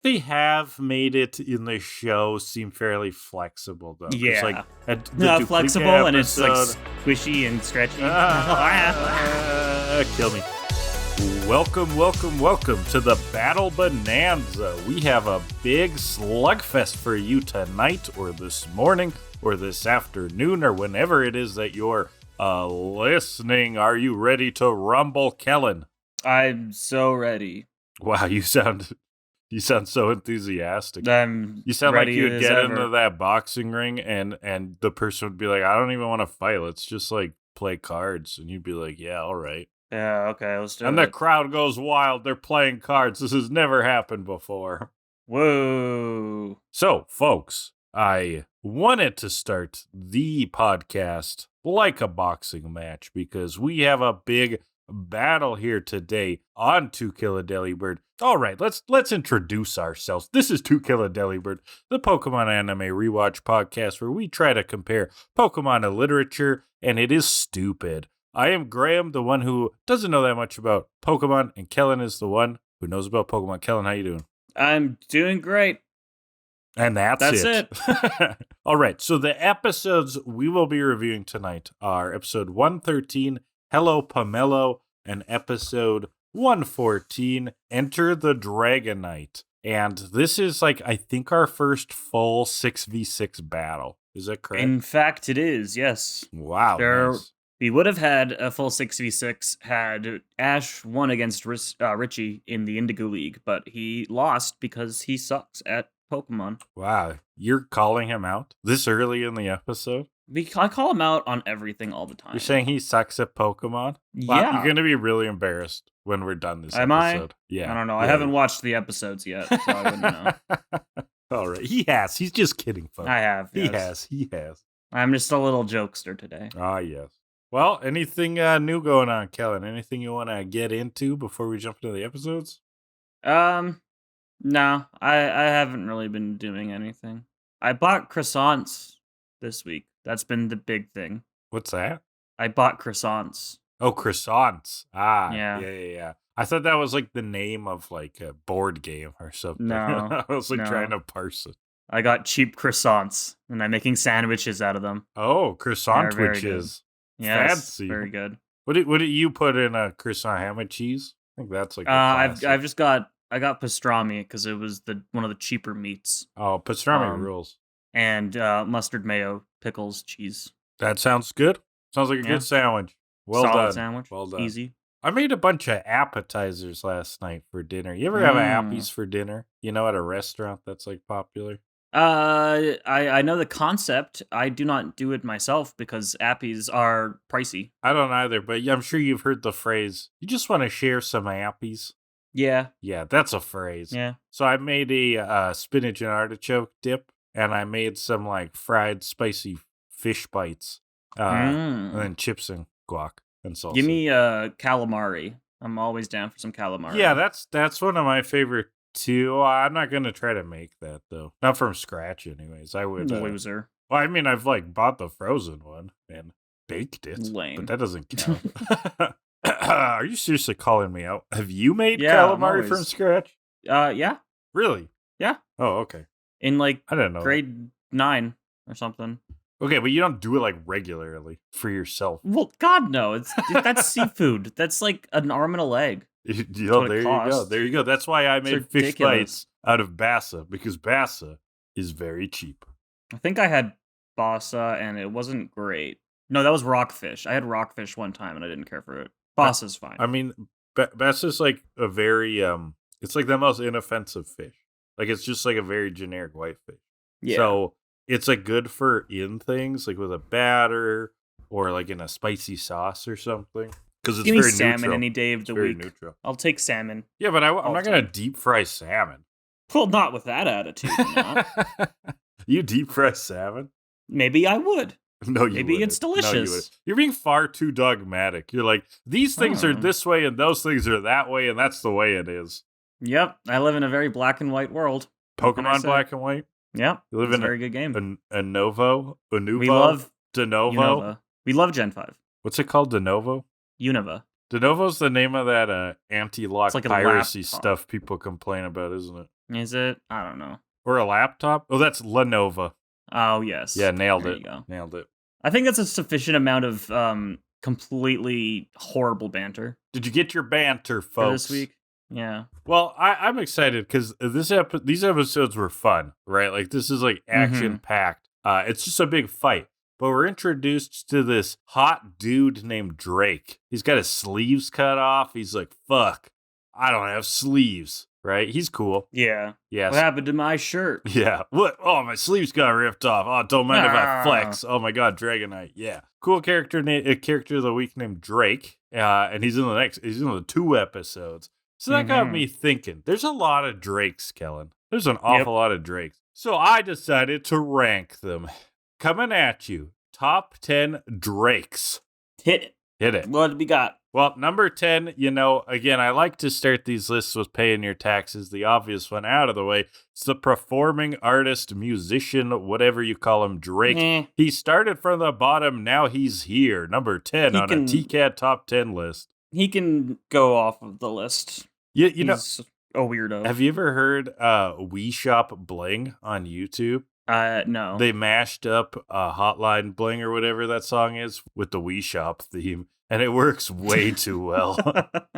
They have made it in the show seem fairly flexible, though. Yeah. Like, the flexible and it's like episode- squishy and stretchy. Kill me. Welcome to the Battle Bonanza. We have a big slugfest for you tonight, or this morning, or this afternoon, or whenever it is that you're listening. Are you ready to rumble, Kellan? I'm so ready. Wow, you sound so enthusiastic. You sound like ready you would as get ever. into that boxing ring and the person would be like, I don't even want to fight. Let's just like play cards. And you'd be like, yeah, all right. Yeah, okay, let's do And it. the crowd goes wild. They're playing cards. This has never happened before. Whoa. So, folks, I wanted to start the podcast like a boxing match because we have a big battle here today on To Kill A Delibird. All right, let's introduce ourselves. This is To Kill A Delibird, the Pokemon anime rewatch podcast where we try to compare Pokemon to literature, and it is stupid. I am Graham, the one who doesn't know that much about Pokemon, and Kellan is the one who knows about Pokemon. Kellan, how you doing? I'm doing great. And that's it. All right, so the episodes we will be reviewing tonight are episode 113, Hello Pummelo, and episode 114, Enter the Dragonite. And this is I think our first full 6v6 battle. Is that correct? In fact, it is, yes. Wow. Nice. We would have had a full 6v6 had Ash won against Richie in the Indigoleague, but he lost because he sucks at Pokemon. Wow. You're calling him out this early in the episode? I call him out on everything all the time. You're saying he sucks at Pokemon? Yeah. Wow, you're going to be really embarrassed when we're done this Am episode. I? Yeah. I don't know. Yeah. I haven't watched the episodes yet, so I wouldn't know. All right. He has. He's just kidding, folks. I have. Yes. He has. I'm just a little jokester today. Ah, yes. Well, anything new going on, Kellan? Anything you want to get into before we jump into the episodes? No, I haven't really been doing anything. I bought croissants this week. That's been the big thing. What's that? I bought croissants. Oh, croissants. Ah, Yeah. Yeah. I thought that was the name of a board game or something. No, I was no. trying to parse it. I got cheap croissants, and I'm making sandwiches out of them. Oh, croissant They're very witches. Yes, Fancy. very good. What did you put in a croissant? Ham and cheese? I think that's the I've classic. just got pastrami because it was one of the cheaper meats, Oh, pastrami rules. and mustard, mayo, pickles, cheese. That sounds good. Sounds like a Yeah. good sandwich. Well Solid done. sandwich. Well done. Easy. I made a bunch of appetizers last night for dinner. You ever have appies for dinner? You know, at a restaurant that's popular? I know the concept. I do not do it myself because appies are pricey. I don't either, but I'm sure you've heard the phrase, you just want to share some appies. Yeah. Yeah, that's a phrase. Yeah. So I made a spinach and artichoke dip, and I made some fried spicy fish bites, and then chips and guac and salsa. Give me calamari. I'm always down for some calamari. Yeah, that's one of my favorite too. I'm not gonna try to make that though. Not from scratch, anyways. I would. Loser. Well, I mean, I've bought the frozen one and baked it, Lame. but that doesn't count. Are you seriously calling me out? Have you made Yeah, I'm calamari from always- scratch? Yeah. Really? Yeah. Oh, okay. In I didn't know. grade 9 or something. Okay, but you don't do it regularly for yourself. Well, God no. That's seafood. That's like an arm and a leg. There what it you go. costs. There you go. That's why I made fish ridiculous. bites out of bassa, because bassa is very cheap. I think I had bassa and it wasn't great. No, that was rockfish. I had rockfish one time and I didn't care for it. Bassa's fine. I mean, bassa's a very it's the most inoffensive fish. It's just a very generic white fish. Yeah. So it's good for in things with a batter or in a spicy sauce or something. Because it's Give me very salmon neutral. any day of It's the very week. neutral. I'll take salmon. Yeah, but I'm all not the gonna time. deep fry salmon. Well, not with that attitude. Not. You deep fry salmon? Maybe I would. No, you Maybe wouldn't. it's No, you delicious. wouldn't. You're being far too dogmatic. You're these things are Oh. this way and those things are that way, and that's the way it is. Yep, I live in a very black and white world. What can I Pokemon say? Black and White? Yep, You live it's in a very good game. a Novo? A Nuvo? We love De Novo? Unova. We love Gen 5. What's it called? De Novo? Unova. Denuvo's the name of that anti-lock It's like a piracy laptop. stuff people complain about, isn't it? Is it? I don't know. Or a laptop? Oh, that's Lenovo. Oh, yes. Yeah, nailed There it. you go. Nailed it. I think that's a sufficient amount of completely horrible banter Did you get your banter, for folks? this week. Yeah. Well, I'm excited because these episodes were fun, right? Like, this is like action-packed. It's just a big fight. But we're introduced to this hot dude named Drake. He's got his sleeves cut off. He's like, fuck, I don't have sleeves, right? He's cool. Yeah. Yes. What happened to my shirt? Yeah. What? Oh, my sleeves got ripped off. Oh, don't mind if I Ah. flex. Oh my god, Dragonite. Yeah. Cool character of the week named Drake. And he's in the 2 episodes. So that got me thinking. There's a lot of Drakes, Kellan. There's an awful lot of Drakes. So I decided to rank them. Coming at you, top 10 Drakes. Hit it. Hit it. What we got? Well, number 10, again, I like to start these lists with paying your taxes, the obvious one out of the way. It's the performing artist, musician, whatever you call him, Drake. He started from the bottom, now he's here. Number 10 on a TCAT top 10 list. He can go off of the list. He's a weirdo. Have you ever heard Wii Shop Bling on YouTube? No. They mashed up Hotline Bling or whatever that song is with the Wii Shop theme, and it works way too well.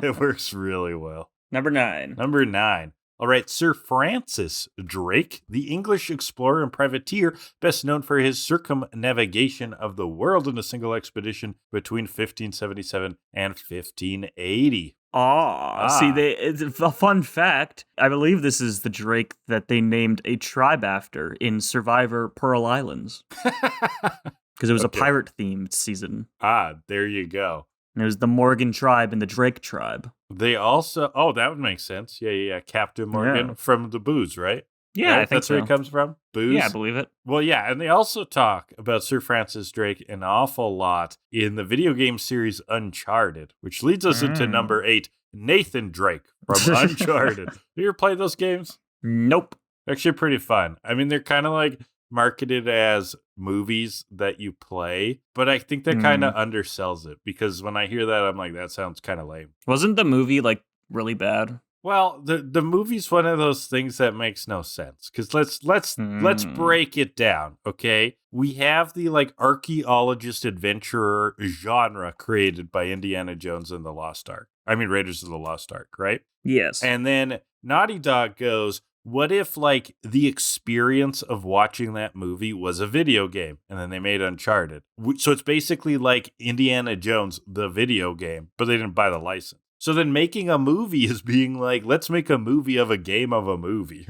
It works really well. Number 9. All right, Sir Francis Drake, the English explorer and privateer, best known for his circumnavigation of the world in a single expedition between 1577 and 1580. See, it's a fun fact. I believe this is the Drake that they named a tribe after in Survivor Pearl Islands. Because it was a pirate-themed season. There you go. And it was the Morgan tribe and the Drake tribe. They also, that would make sense. Yeah. Captain Morgan from the booze, right? Yeah, right? I think that's where he comes from. Booze. Yeah, I believe it. Well, yeah, and they also talk about Sir Francis Drake an awful lot in the video game series Uncharted, which leads us into number 8, Nathan Drake from Uncharted. Have you ever played those games? Nope. Actually, pretty fun. I mean, they're kind of like marketed as movies that you play, but I think that kind of undersells it, because when I hear that, I'm like, that sounds kind of lame. Wasn't the movie like really bad? Well, the movie's one of those things that makes no sense, because let's break it down, okay? We have the like archaeologist adventurer genre created by Indiana Jones and the Lost Ark. I mean, Raiders of the Lost Ark, right? Yes. And then Naughty Dog goes, what if like the experience of watching that movie was a video game? And then they made Uncharted. So it's basically like Indiana Jones, the video game, but they didn't buy the license. So then making a movie is being like, let's make a movie of a game of a movie.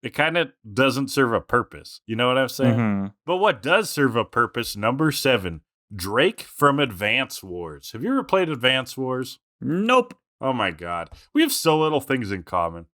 It kind of doesn't serve a purpose. You know what I'm saying? But what does serve a purpose? Number 7, Drake from Advance Wars. Have you ever played Advance Wars? Nope. Oh my God. We have so little things in common.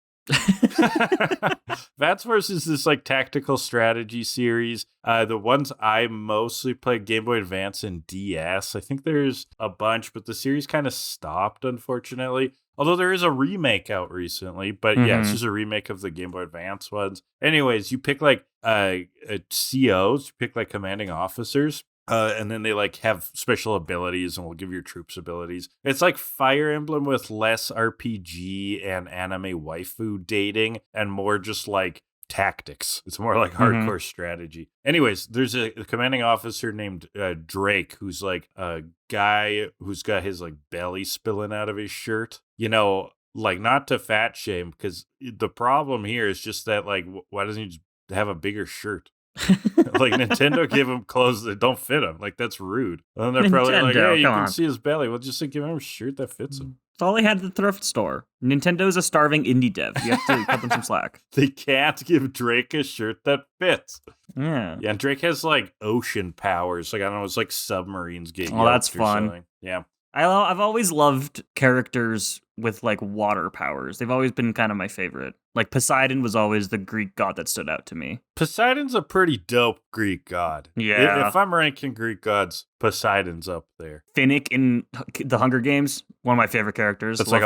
Advance Wars is this like tactical strategy series. The ones I mostly played Game Boy Advance and DS. I think there's a bunch, but the series kind of stopped, unfortunately. Although there is a remake out recently, but yeah, it's just a remake of the Game Boy Advance ones. Anyways, you pick like COs, you pick like commanding officers. And then they like have special abilities and will give your troops abilities. It's like Fire Emblem with less RPG and anime waifu dating and more just like tactics. It's more like hardcore strategy. Anyways, there's a commanding officer named Drake, who's like a guy who's got his like belly spilling out of his shirt. You know, like not to fat shame, because the problem here is just that like, why doesn't he just have a bigger shirt? Like Nintendo gave him clothes that don't fit him. Like that's rude. And they're probably like, "Hey, you can see his belly. Well, just give him a shirt that fits him." It's all they had at the thrift store. Nintendo's a starving indie dev. You have to cut them some slack. They can't give Drake a shirt that fits. Yeah. Yeah, and Drake has like ocean powers. Like I don't know, it's like submarines get Oh, that's fun. Something. Yeah. I've always loved characters with like water powers. They've always been kind of my favorite. Like Poseidon was always the Greek god that stood out to me. Poseidon's a pretty dope Greek god. Yeah. If I'm ranking Greek gods, Poseidon's up there. Finnick in the Hunger Games, one of my favorite characters. That's like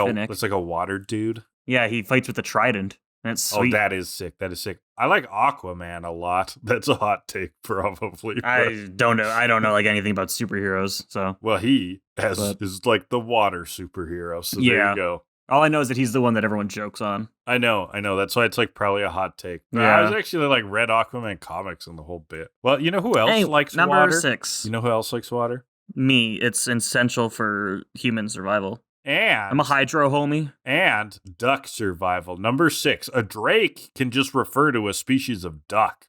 a water dude. Yeah, he fights with a trident. And it's Oh, sweet. that is sick. That is sick. I like Aquaman a lot. That's a hot take, probably. I don't know. I don't know like anything about superheroes. So Well, he is like the water superhero. So there Yeah. you go. all I know is that he's the one that everyone jokes on. I know. That's why it's like probably a hot take. But I was actually like read Aquaman comics and the whole bit. Well, you know who else likes number water? 6. You know who else likes water? Me. It's essential for human survival. And I'm a hydro homie. And duck survival. Number 6. A drake can just refer to a species of duck.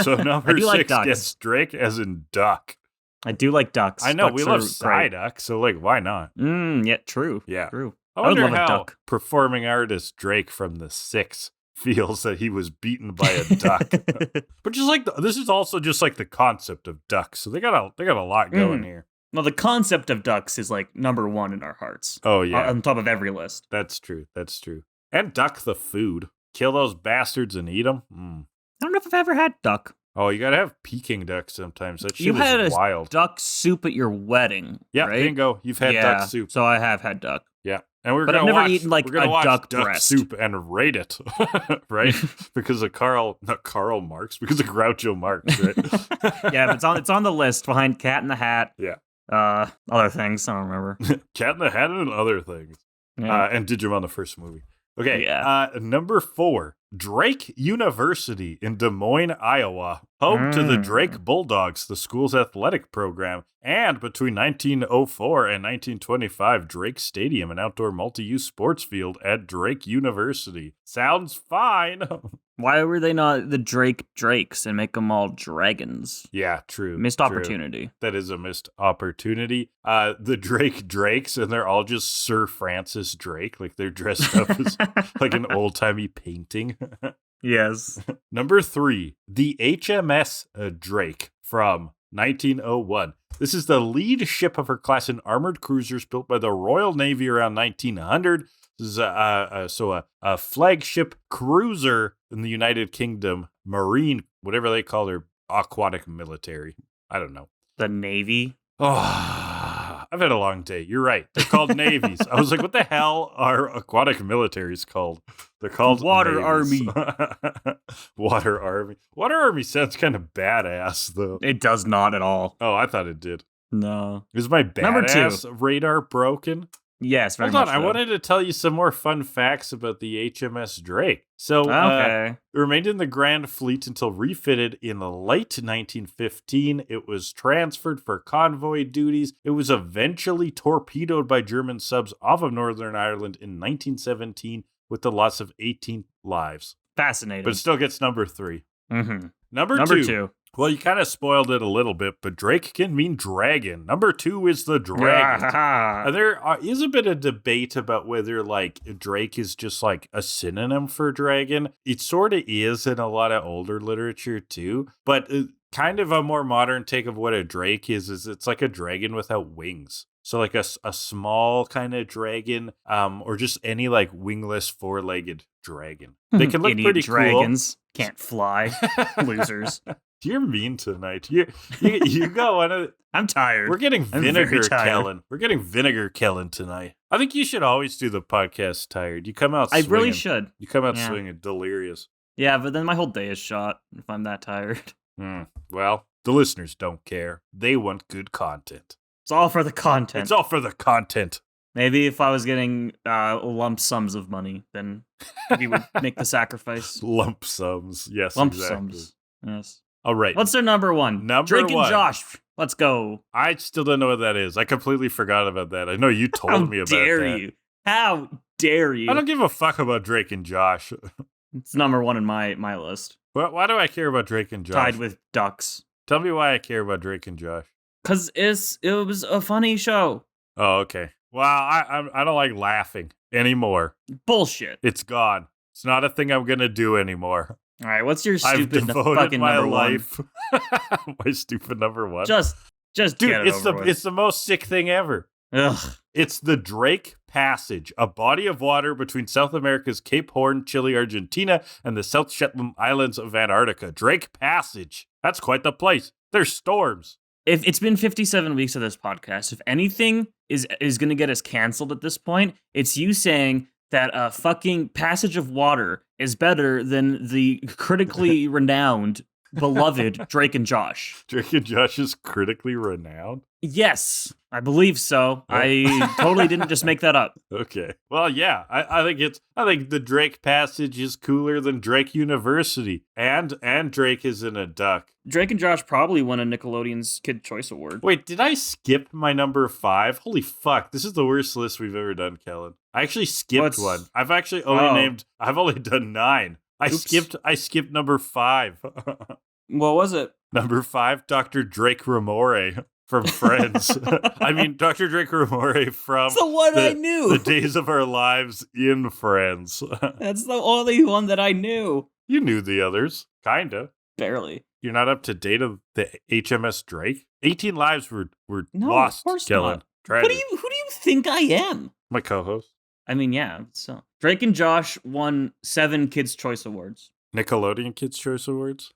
So number 6 gets drake as in duck. I do like ducks. I know, Ducks we love Psyduck, so like, why not? Yeah, true. Yeah. True. I wonder would love how a duck. performing artist Drake from the 6 feels that he was beaten by a duck. But just like this is also just like the concept of ducks. So they got a lot going here. Well, the concept of ducks is like number 1 in our hearts. Oh yeah, on top of every list. That's true. And duck the food. Kill those bastards and eat them. I don't know if I've ever had duck. Oh, you gotta have Peking duck sometimes. That shit You had is a wild. duck soup at your wedding. Yeah, right? bingo. You've had duck soup. So I have had duck. Yeah. And we're But gonna I've never watch, eaten, like, we're gonna a watch duck duck breast. soup and rate it, right? Because of not Karl Marx, because of Groucho Marx, right? Yeah, but it's on the list behind Cat in the Hat. Yeah. Other things I don't remember. Cat in the Hat and other things. Yeah. And Digimon the first movie. Okay. Yeah. Number 4, Drake University in Des Moines, Iowa, home to the Drake Bulldogs, the school's athletic program, and between 1904 and 1925, Drake Stadium, an outdoor multi-use sports field at Drake University. Sounds fine. Why were they not the Drakes and make them all dragons? Yeah, true. Missed opportunity. That is a missed opportunity. The Drakes, and they're all just Sir Francis Drake. Like they're dressed up as like an old-timey painting. Yes. Number 3, the HMS Drake from 1901. This is the lead ship of her class in armored cruisers built by the Royal Navy around 1900. This is a flagship cruiser in the United Kingdom, Marine, whatever they call their aquatic military. I don't know. The Navy? Oh, I've had a long day. You're right. They're called navies. I was like, what the hell are aquatic militaries called? They're called Water navies. Army. Water Army. Water Army sounds kind of badass, though. It does not at all. Oh, I thought it did. No. Is my Number badass 2. radar broken? Yes, very Hold on, much I so. wanted to tell you some more fun facts about the HMS Drake. So, Okay. it remained in the Grand Fleet until refitted in late 1915. It was transferred for convoy duties. It was eventually torpedoed by German subs off of Northern Ireland in 1917 with the loss of 18 lives. Fascinating. But it still gets number 3. Mm-hmm. Number 2. Well, you kind of spoiled it a little bit, but Drake can mean dragon. Number 2 is the dragon. There is a bit of debate about whether, like, Drake is just, like, a synonym for dragon. It sort of is in a lot of older literature, too. But kind of a more modern take of what a drake is it's like a dragon without wings. So, like, a small kind of dragon, or just any, like, wingless, four-legged dragon. They can look pretty dragons can't fly. Losers. You're mean tonight. You got one of. I'm tired. We're getting vinegar, Kellan. We're getting vinegar, Kellan, tonight. I think you should always do the podcast tired. You come out. I swinging. really should. You come out swinging, delirious. Yeah, but then my whole day is shot if I'm that tired. Well, the listeners don't care. They want good content. It's all for the content. It's all for the content. Maybe if I was getting lump sums of money, then we would make the sacrifice. Lump sums, yes. Lump exactly. sums, yes. All right. What's their number 1? Drake and Josh. Let's go. I still don't know what that is. I completely forgot about that. I know you told me about that. How dare you? How dare you? I don't give a fuck about Drake and Josh. It's number 1 in my list. Why do I care about Drake and Josh? Tied with ducks. Tell me why I care about Drake and Josh. Because it was a funny show. Oh, okay. Well, I don't like laughing anymore. Bullshit. It's gone. It's not a thing I'm gonna do anymore. All right, what's your I've stupid devoted fucking my number life. 1? My stupid number 1. Just dude, get it over with. It's the most sick thing ever. Ugh. It's the Drake Passage, a body of water between South America's Cape Horn, Chile, Argentina, and the South Shetland Islands of Antarctica. Drake Passage. That's quite the place. There's storms. If it's been 57 weeks of this podcast, if anything is going to get us canceled at this point, it's you saying that a fucking passage of water is better than the critically renowned, beloved Drake and Josh. Drake and Josh is critically renowned? Yes, I believe so. I totally didn't just make that up. Okay. Well, yeah, I think the Drake passage is cooler than Drake University. And Drake isn't a duck. Drake and Josh probably won a Nickelodeon's Kid Choice Award. Wait, did I skip my number 5? Holy fuck, this is the worst list we've ever done, Kellan. I actually skipped one. I've actually I've only done 9. I skipped number 5. What was it? Number 5, Dr. Drake Ramore from Friends. I mean, Dr. Drake Ramore from That's the one I knew. The Days of Our Lives in Friends. That's the only one that I knew. You knew the others, kinda. Barely. You're not up to date of the HMS Drake? 18 lives were No, lost, of course Kellan. not. Who do you think I am? My co-host. I mean, yeah. So Drake and Josh won 7 Kids' Choice Awards. Nickelodeon Kids' Choice Awards?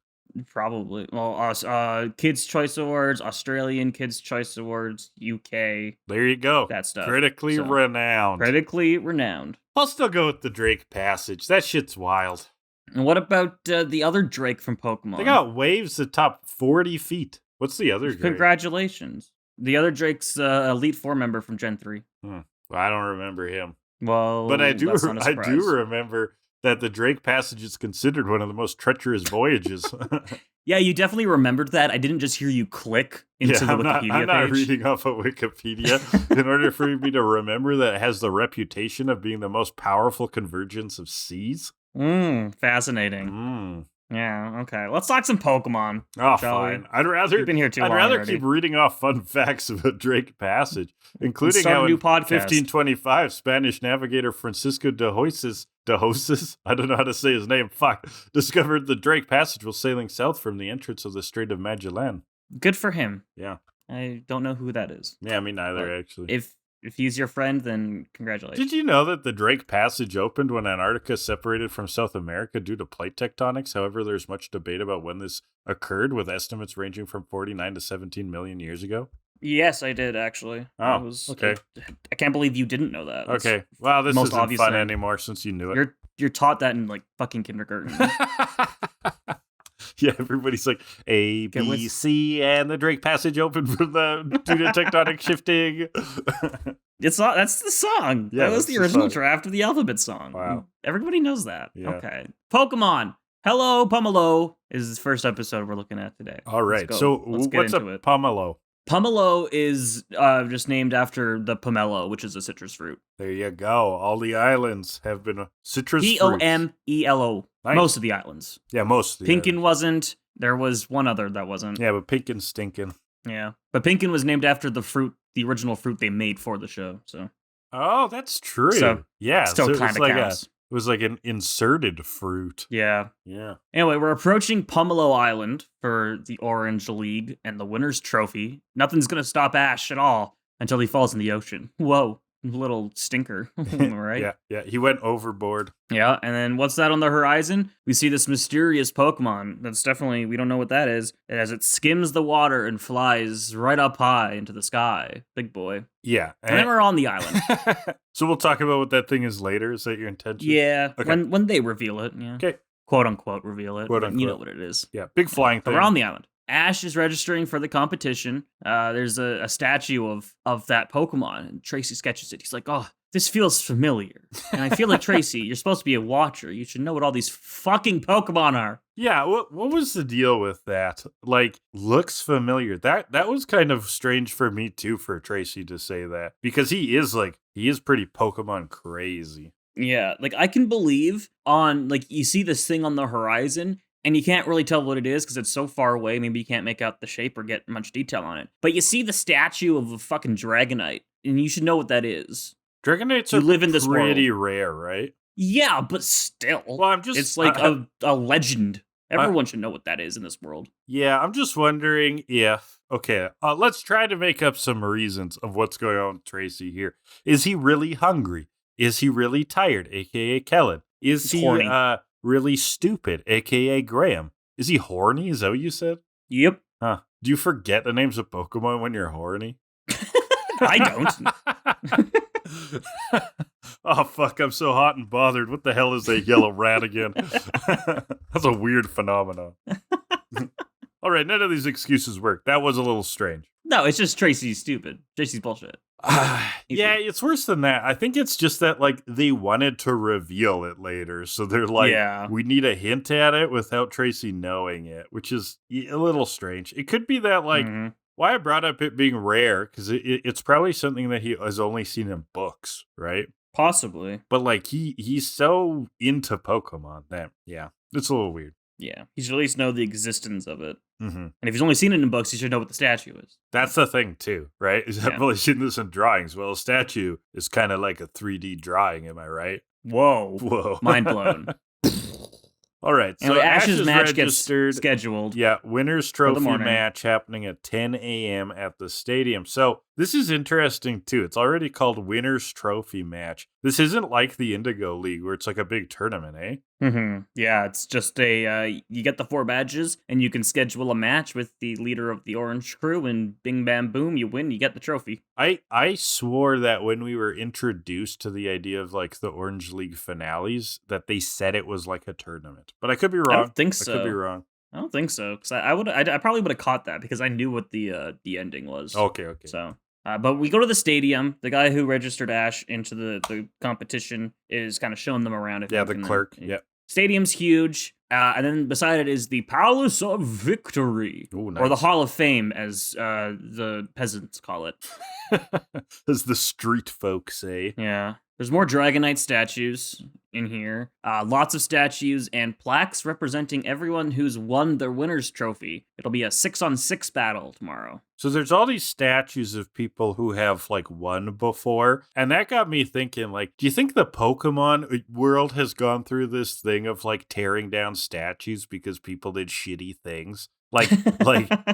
Probably. Well, Kids' Choice Awards, Australian Kids' Choice Awards, UK. There you go. That stuff. Critically renowned. Critically renowned. I'll still go with the Drake passage. That shit's wild. And what about the other Drake from Pokemon? They got waves that top 40 feet. What's the other Drake? Congratulations. The other Drake's Elite Four member from Gen 3. Well, I don't remember him. Well, but I do I remember that the Drake passage is considered one of the most treacherous voyages. Yeah, you definitely remembered that. I didn't just hear you click into the Wikipedia page. I'm not reading off of Wikipedia. In order for me to remember that it has the reputation of being the most powerful convergence of seas. Fascinating. Yeah, okay. Let's talk some Pokemon. Oh, fine. I'd rather been here too long already. Keep reading off fun facts about Drake passage, including how in 1525 Spanish navigator Francisco de Hoyces, I don't know how to say his name, discovered the Drake passage while sailing south from the entrance of the Strait of Magellan. Good for him. Yeah. I don't know who that is. Yeah, me neither, actually. If he's your friend, then congratulations. Did you know that the Drake Passage opened when Antarctica separated from South America due to plate tectonics? However, there's much debate about when this occurred, with estimates ranging from 49 to 17 million years ago. Yes, I did, actually. Oh, okay. I can't believe you didn't know that. Okay. Wow, this isn't fun anymore since you knew it. You're taught that in, like, fucking kindergarten. Yeah, everybody's like, A, B, C, and the Drake Passage opened due to tectonic shifting. That's the song. Yeah, that was the original draft of the alphabet song. Wow. Everybody knows that. Yeah. Okay. Pokemon. Hello, Pummelo is the first episode we're looking at today. All right. So what's a Pummelo? Pummelo is just named after the pomelo, which is a citrus fruit. There you go. All the islands have been citrus fruits. Pomelo. Nice. Most of the islands. Yeah, most of the Pinkin wasn't. There was one other that wasn't. Yeah, but Pinkin's stinking. Yeah. But Pinkin was named after the original fruit they made for the show. So. Oh, that's true. So, yeah. Still kind of counts. It was like an inserted fruit. Yeah. Yeah. Anyway, we're approaching Pummelo Island for the Orange League and the winner's trophy. Nothing's going to stop Ash at all until he falls in the ocean. Whoa. Little stinker, right? Yeah. He went overboard. Yeah, and then what's that on the horizon? We see this mysterious Pokemon. That's definitely, we don't know what that is. As it skims the water and flies right up high into the sky. Big boy. Yeah. And then we're on the island. So we'll talk about what that thing is later. Is that your intention? Yeah, okay. when they reveal it. Yeah. Okay. Quote unquote reveal it. Quote unquote. You know what it is. Yeah, big flying thing. We're on the island. Ash is registering for the competition. There's a statue of that Pokemon, and Tracy sketches it. He's like, oh, this feels familiar. And I feel like, Tracy, you're supposed to be a watcher. You should know what all these fucking Pokemon are. Yeah, what was the deal with that? Like, looks familiar. That was kind of strange for me, too, for Tracy to say that. Because he is pretty Pokemon crazy. Yeah, like, I can believe you see this thing on the horizon, and you can't really tell what it is because it's so far away. Maybe you can't make out the shape or get much detail on it. But you see the statue of a fucking Dragonite, and you should know what that is. Dragonites are pretty rare, right? Yeah, but still. Well, it's like a legend. Everyone should know what that is in this world. Yeah, I'm just wondering if... Okay, let's try to make up some reasons of what's going on with Tracy here. Is he really hungry? Is he really tired, a.k.a. Kellan? Is he really stupid, a.k.a. Graham? Is he horny? Is that what you said? Yep. Huh. Do you forget the names of Pokemon when you're horny? I don't. Oh, fuck, I'm so hot and bothered. What the hell is that yellow rat again? That's a weird phenomenon. All right, none of these excuses work. That was a little strange. No, it's just Tracy's stupid. Tracy's bullshit. Yeah, it's worse than that. I think it's just that, like, they wanted to reveal it later. So they're like, we need a hint at it without Tracy knowing it, which is a little strange. It could be that, like, why I brought up it being rare, because it's probably something that he has only seen in books, right? Possibly. But, like, he's so into Pokemon that, it's a little weird. Yeah, he should at least know the existence of it. Mm-hmm. And if he's only seen it in books, he should know what the statue is. That's the thing, too, right? Is I've only seen this in drawings. Well, a statue is kind of like a 3D drawing, am I right? Whoa. Mind blown. All right, so anyway, Ash's match registered. Gets scheduled. Yeah, winner's trophy match happening at 10 a.m. at the stadium. So this is interesting, too. It's already called winner's trophy match. This isn't like the Indigoleague, where it's like a big tournament, eh? Mm-hmm. Yeah, it's just you get the 4 badges, and you can schedule a match with the leader of the Orange Crew, and bing, bam, boom, you win, you get the trophy. I swore that when we were introduced to the idea of, like, the Orange League finales, that they said it was like a tournament. But I could be wrong. I don't think so. I could be wrong. I don't think so, because I probably would have caught that, because I knew what the ending was. Okay. So... but we go to the stadium. The guy who registered Ash into the competition is kind of showing them around. The clerk. Yeah. Stadium's huge. And then beside it is the Palace of Victory. Ooh, nice. Or the Hall of Fame, as the peasants call it. As the street folk say. Yeah. There's more Dragonite statues in here. Lots of statues and plaques representing everyone who's won their winner's trophy. It'll be a 6-on-6 battle tomorrow. So there's all these statues of people who have, like, won before. And that got me thinking, like, do you think the Pokemon world has gone through this thing of, like, tearing down statues because people did shitty things? Like,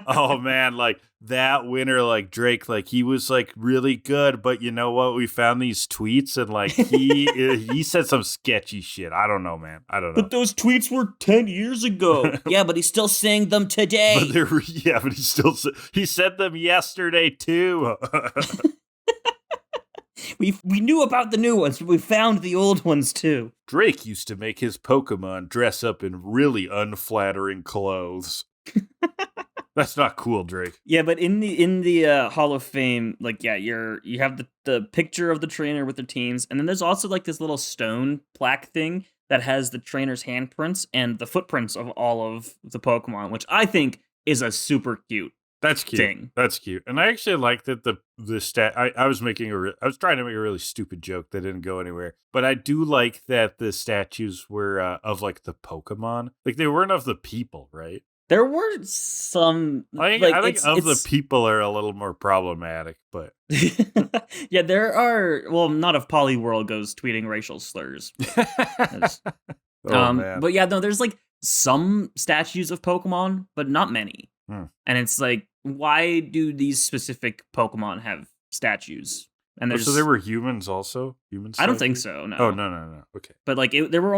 oh man, like that winner, like Drake, like he was like really good, but you know what? We found these tweets and like he said some sketchy shit. I don't know, man. I don't know. But those tweets were 10 years ago. Yeah, but he's still saying them today. But he said them yesterday too. We knew about the new ones, but we found the old ones too. Drake used to make his Pokemon dress up in really unflattering clothes. That's not cool, Drake. Yeah, but in the Hall of Fame, like, you have the picture of the trainer with the teams, and then there's also like this little stone plaque thing that has the trainer's handprints and the footprints of all of the Pokemon, which I think is a super cute. That's cute. Thing. That's cute. And I actually like that the stat. I was trying to make a really stupid joke that didn't go anywhere. But I do like that the statues were of like the Pokemon. Like they weren't of the people, right? There were some. I think the people are a little more problematic, but yeah, there are. Well, not if Poliwhirl goes tweeting racial slurs. Man. But yeah, no, there's like some statues of Pokemon, but not many. And it's like, why do these specific Pokemon have statues? And so there were humans also? Humans? I don't think so, no. Oh, no. Okay. But like, there were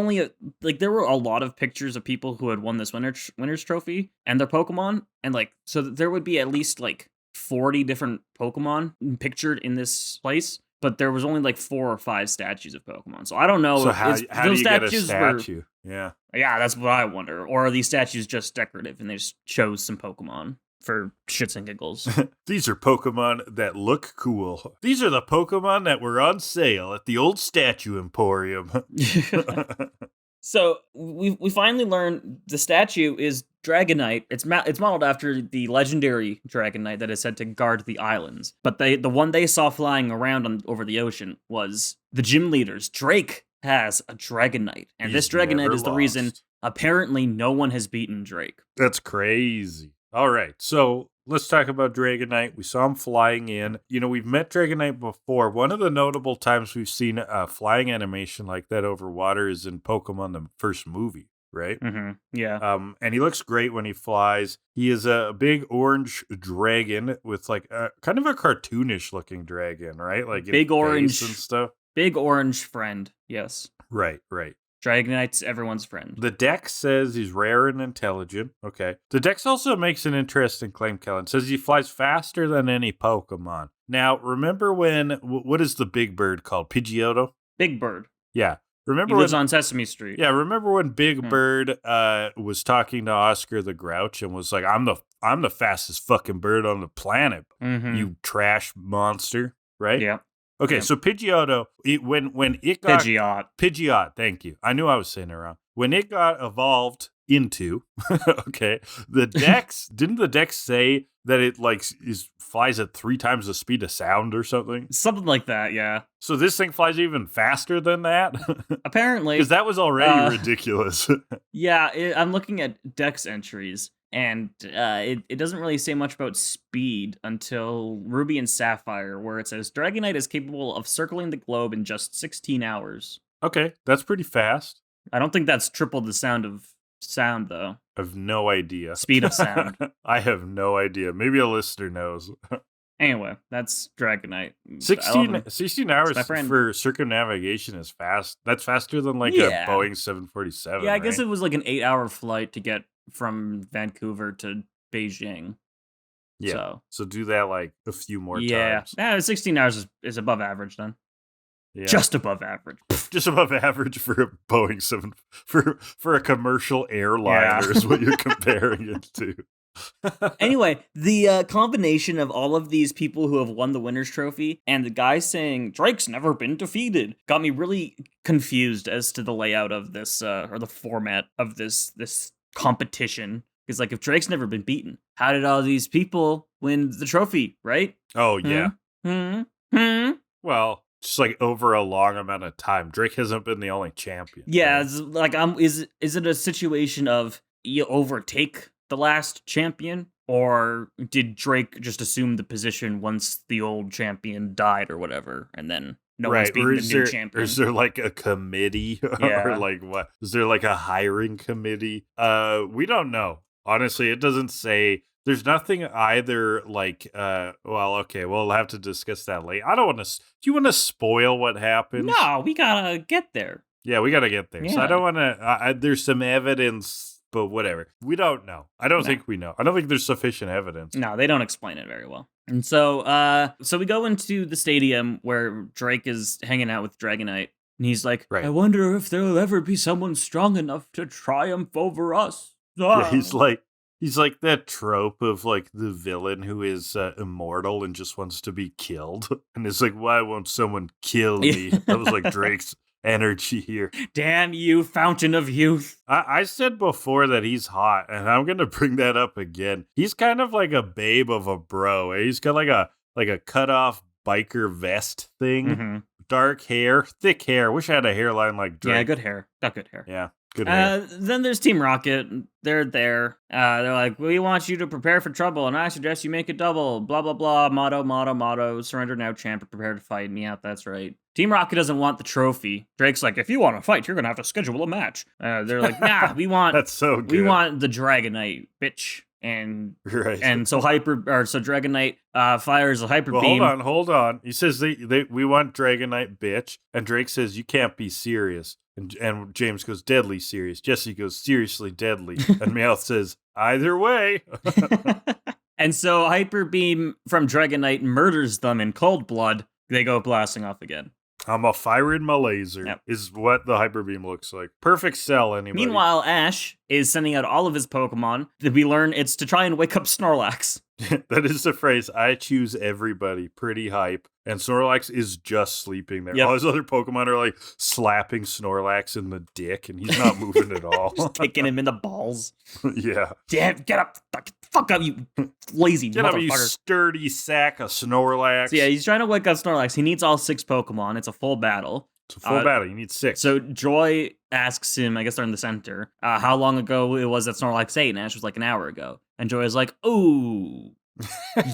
a lot of pictures of people who had won this winner's trophy and their Pokemon. And like, so there would be at least like 40 different Pokemon pictured in this place. But there was only like 4 or 5 statues of Pokemon. So I don't know. So how do you get a statue? Yeah, that's what I wonder. Or are these statues just decorative and they just chose some Pokemon for shits and giggles? These are Pokemon that look cool. These are the Pokemon that were on sale at the old statue emporium. So we finally learn the statue is Dragonite. It's modeled after the legendary Dragonite that is said to guard the islands. But the one they saw flying around over the ocean was the gym leader's. Drake has a Dragonite. And this Dragonite is the reason apparently no one has beaten Drake. That's crazy. All right, so let's talk about Dragonite. We saw him flying in. You know, we've met Dragonite before. One of the notable times we've seen a flying animation like that over water is in Pokemon, the first movie, right? Mm-hmm. Yeah. And he looks great when he flies. He is a big orange dragon with like a kind of a cartoonish looking dragon, right? Like big orange and stuff. Big orange friend. Yes. Right. Dragonite's everyone's friend. The deck says he's rare and intelligent. Okay. The deck also makes an interesting claim, Kellan. Says he flies faster than any Pokemon. Now, remember when, what is the big bird called? Pidgeotto? Big Bird. Yeah. He Remember lives when on Sesame Street. Yeah, remember when Big Bird was talking to Oscar the Grouch and was like, I'm the fastest fucking bird on the planet, you trash monster, right? Yeah. Okay, Yep. so Pidgeotto, when it got Pidgeot, thank you. I knew I was saying it wrong. When it got evolved into, okay, the Dex, didn't the Dex say that it like flies at 3 times the speed of sound or something? Something like that, yeah. So this thing flies even faster than that? Apparently. Because that was already ridiculous. Yeah, I'm looking at Dex entries, and it doesn't really say much about speed until Ruby and Sapphire, where it says Dragonite is capable of circling the globe in just 16 hours. Okay, that's pretty fast. I don't think that's triple the sound, though. I have no idea. Speed of sound. I have no idea. Maybe a listener knows. Anyway, that's Dragonite. 16 hours for circumnavigation is fast. That's faster than like a Boeing 747. Yeah, I guess it was like an 8-hour flight to get from Vancouver to Beijing. Yeah. So do that like a few more times. Yeah, 16 hours is above average then. Yeah. Just above average. Just above average for a Boeing 7 for a commercial airliner is what you're comparing it to. Anyway, the combination of all of these people who have won the winner's trophy and the guy saying Drake's never been defeated got me really confused as to the layout of this or the format of this competition. Because like if Drake's never been beaten, how did all these people win the trophy, right? Oh yeah. Well, just like over a long amount of time. Drake hasn't been the only champion. Yeah, right? It's like is it a situation of you overtake the last champion, or did Drake just assume the position once the old champion died or whatever, and then no one's beating the new champion? Or is there like a committee? Or like what? Is there like a hiring committee? We don't know. Honestly, it doesn't say. There's nothing either like, well, okay, we'll have to discuss that later. I don't want to, do you want to spoil what happened? No, we gotta get there. Yeah, we gotta get there. Yeah. So I don't want to, there's some evidence, but whatever. We don't know. I don't think we know. I don't think there's sufficient evidence. No, they don't explain it very well. And so, so we go into the stadium where Drake is hanging out with Dragonite. And he's like, I wonder if there'll ever be someone strong enough to triumph over us. Yeah, he's like that trope of like the villain who is immortal and just wants to be killed. And it's like, why won't someone kill me? That was like Drake's energy here. Damn you, fountain of youth. I said before that he's hot, and I'm going to bring that up again. He's kind of like a babe of a bro. He's got like a cut off biker vest thing. Dark hair, thick hair. Wish I had a hairline like Drake. Yeah, good hair. Got good hair. Yeah. Then there's Team Rocket. They're there. They're like, we want you to prepare for trouble, and I suggest you make it double. Blah, blah, blah. Motto. Surrender now, champ. Prepare to fight. Meowth, that's right. Team Rocket doesn't want the trophy. Drake's like, if you want to fight, you're going to have to schedule a match. They're like, nah, we want... That's so good. We want the Dragonite, bitch. And so Dragonite fires a hyper beam. Hold on. He says we want Dragonite, bitch. And Drake says, you can't be serious. And James goes, deadly serious. Jesse goes, seriously deadly. And Meowth says, either way. And so hyper beam from Dragonite murders them in cold blood. They go blasting off again. I'm a firing my laser, is what the hyper beam looks like. Perfect sell, anybody. Meanwhile, Ash is sending out all of his Pokemon. We learn it's to try and wake up Snorlax. That is the phrase, I choose everybody. Pretty hype. And Snorlax is just sleeping there. All his other Pokemon are like slapping Snorlax in the dick, and he's not moving at all. Just kicking him in the balls. Yeah. Damn, get up. Fuck up, you lazy get motherfucker. Get up, you sturdy sack of Snorlax. So yeah, he's trying to wake up Snorlax. He needs all 6 Pokemon. It's a full battle. It's a full battle. You need 6. So Joy asks him, I guess they're in the center, how long ago it was that Snorlax ate, and Ash was like an hour ago. And Joy is like, ooh.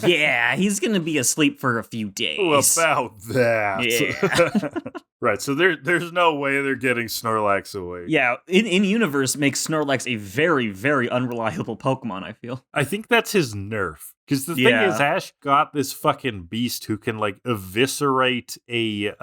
Yeah, he's gonna be asleep for a few days. About that. Yeah. Right, so there's no way they're getting Snorlax away. Yeah, in-universe makes Snorlax a very, very unreliable Pokemon, I feel. I think that's his nerf. Because the thing is, Ash got this fucking beast who can, like, eviscerate a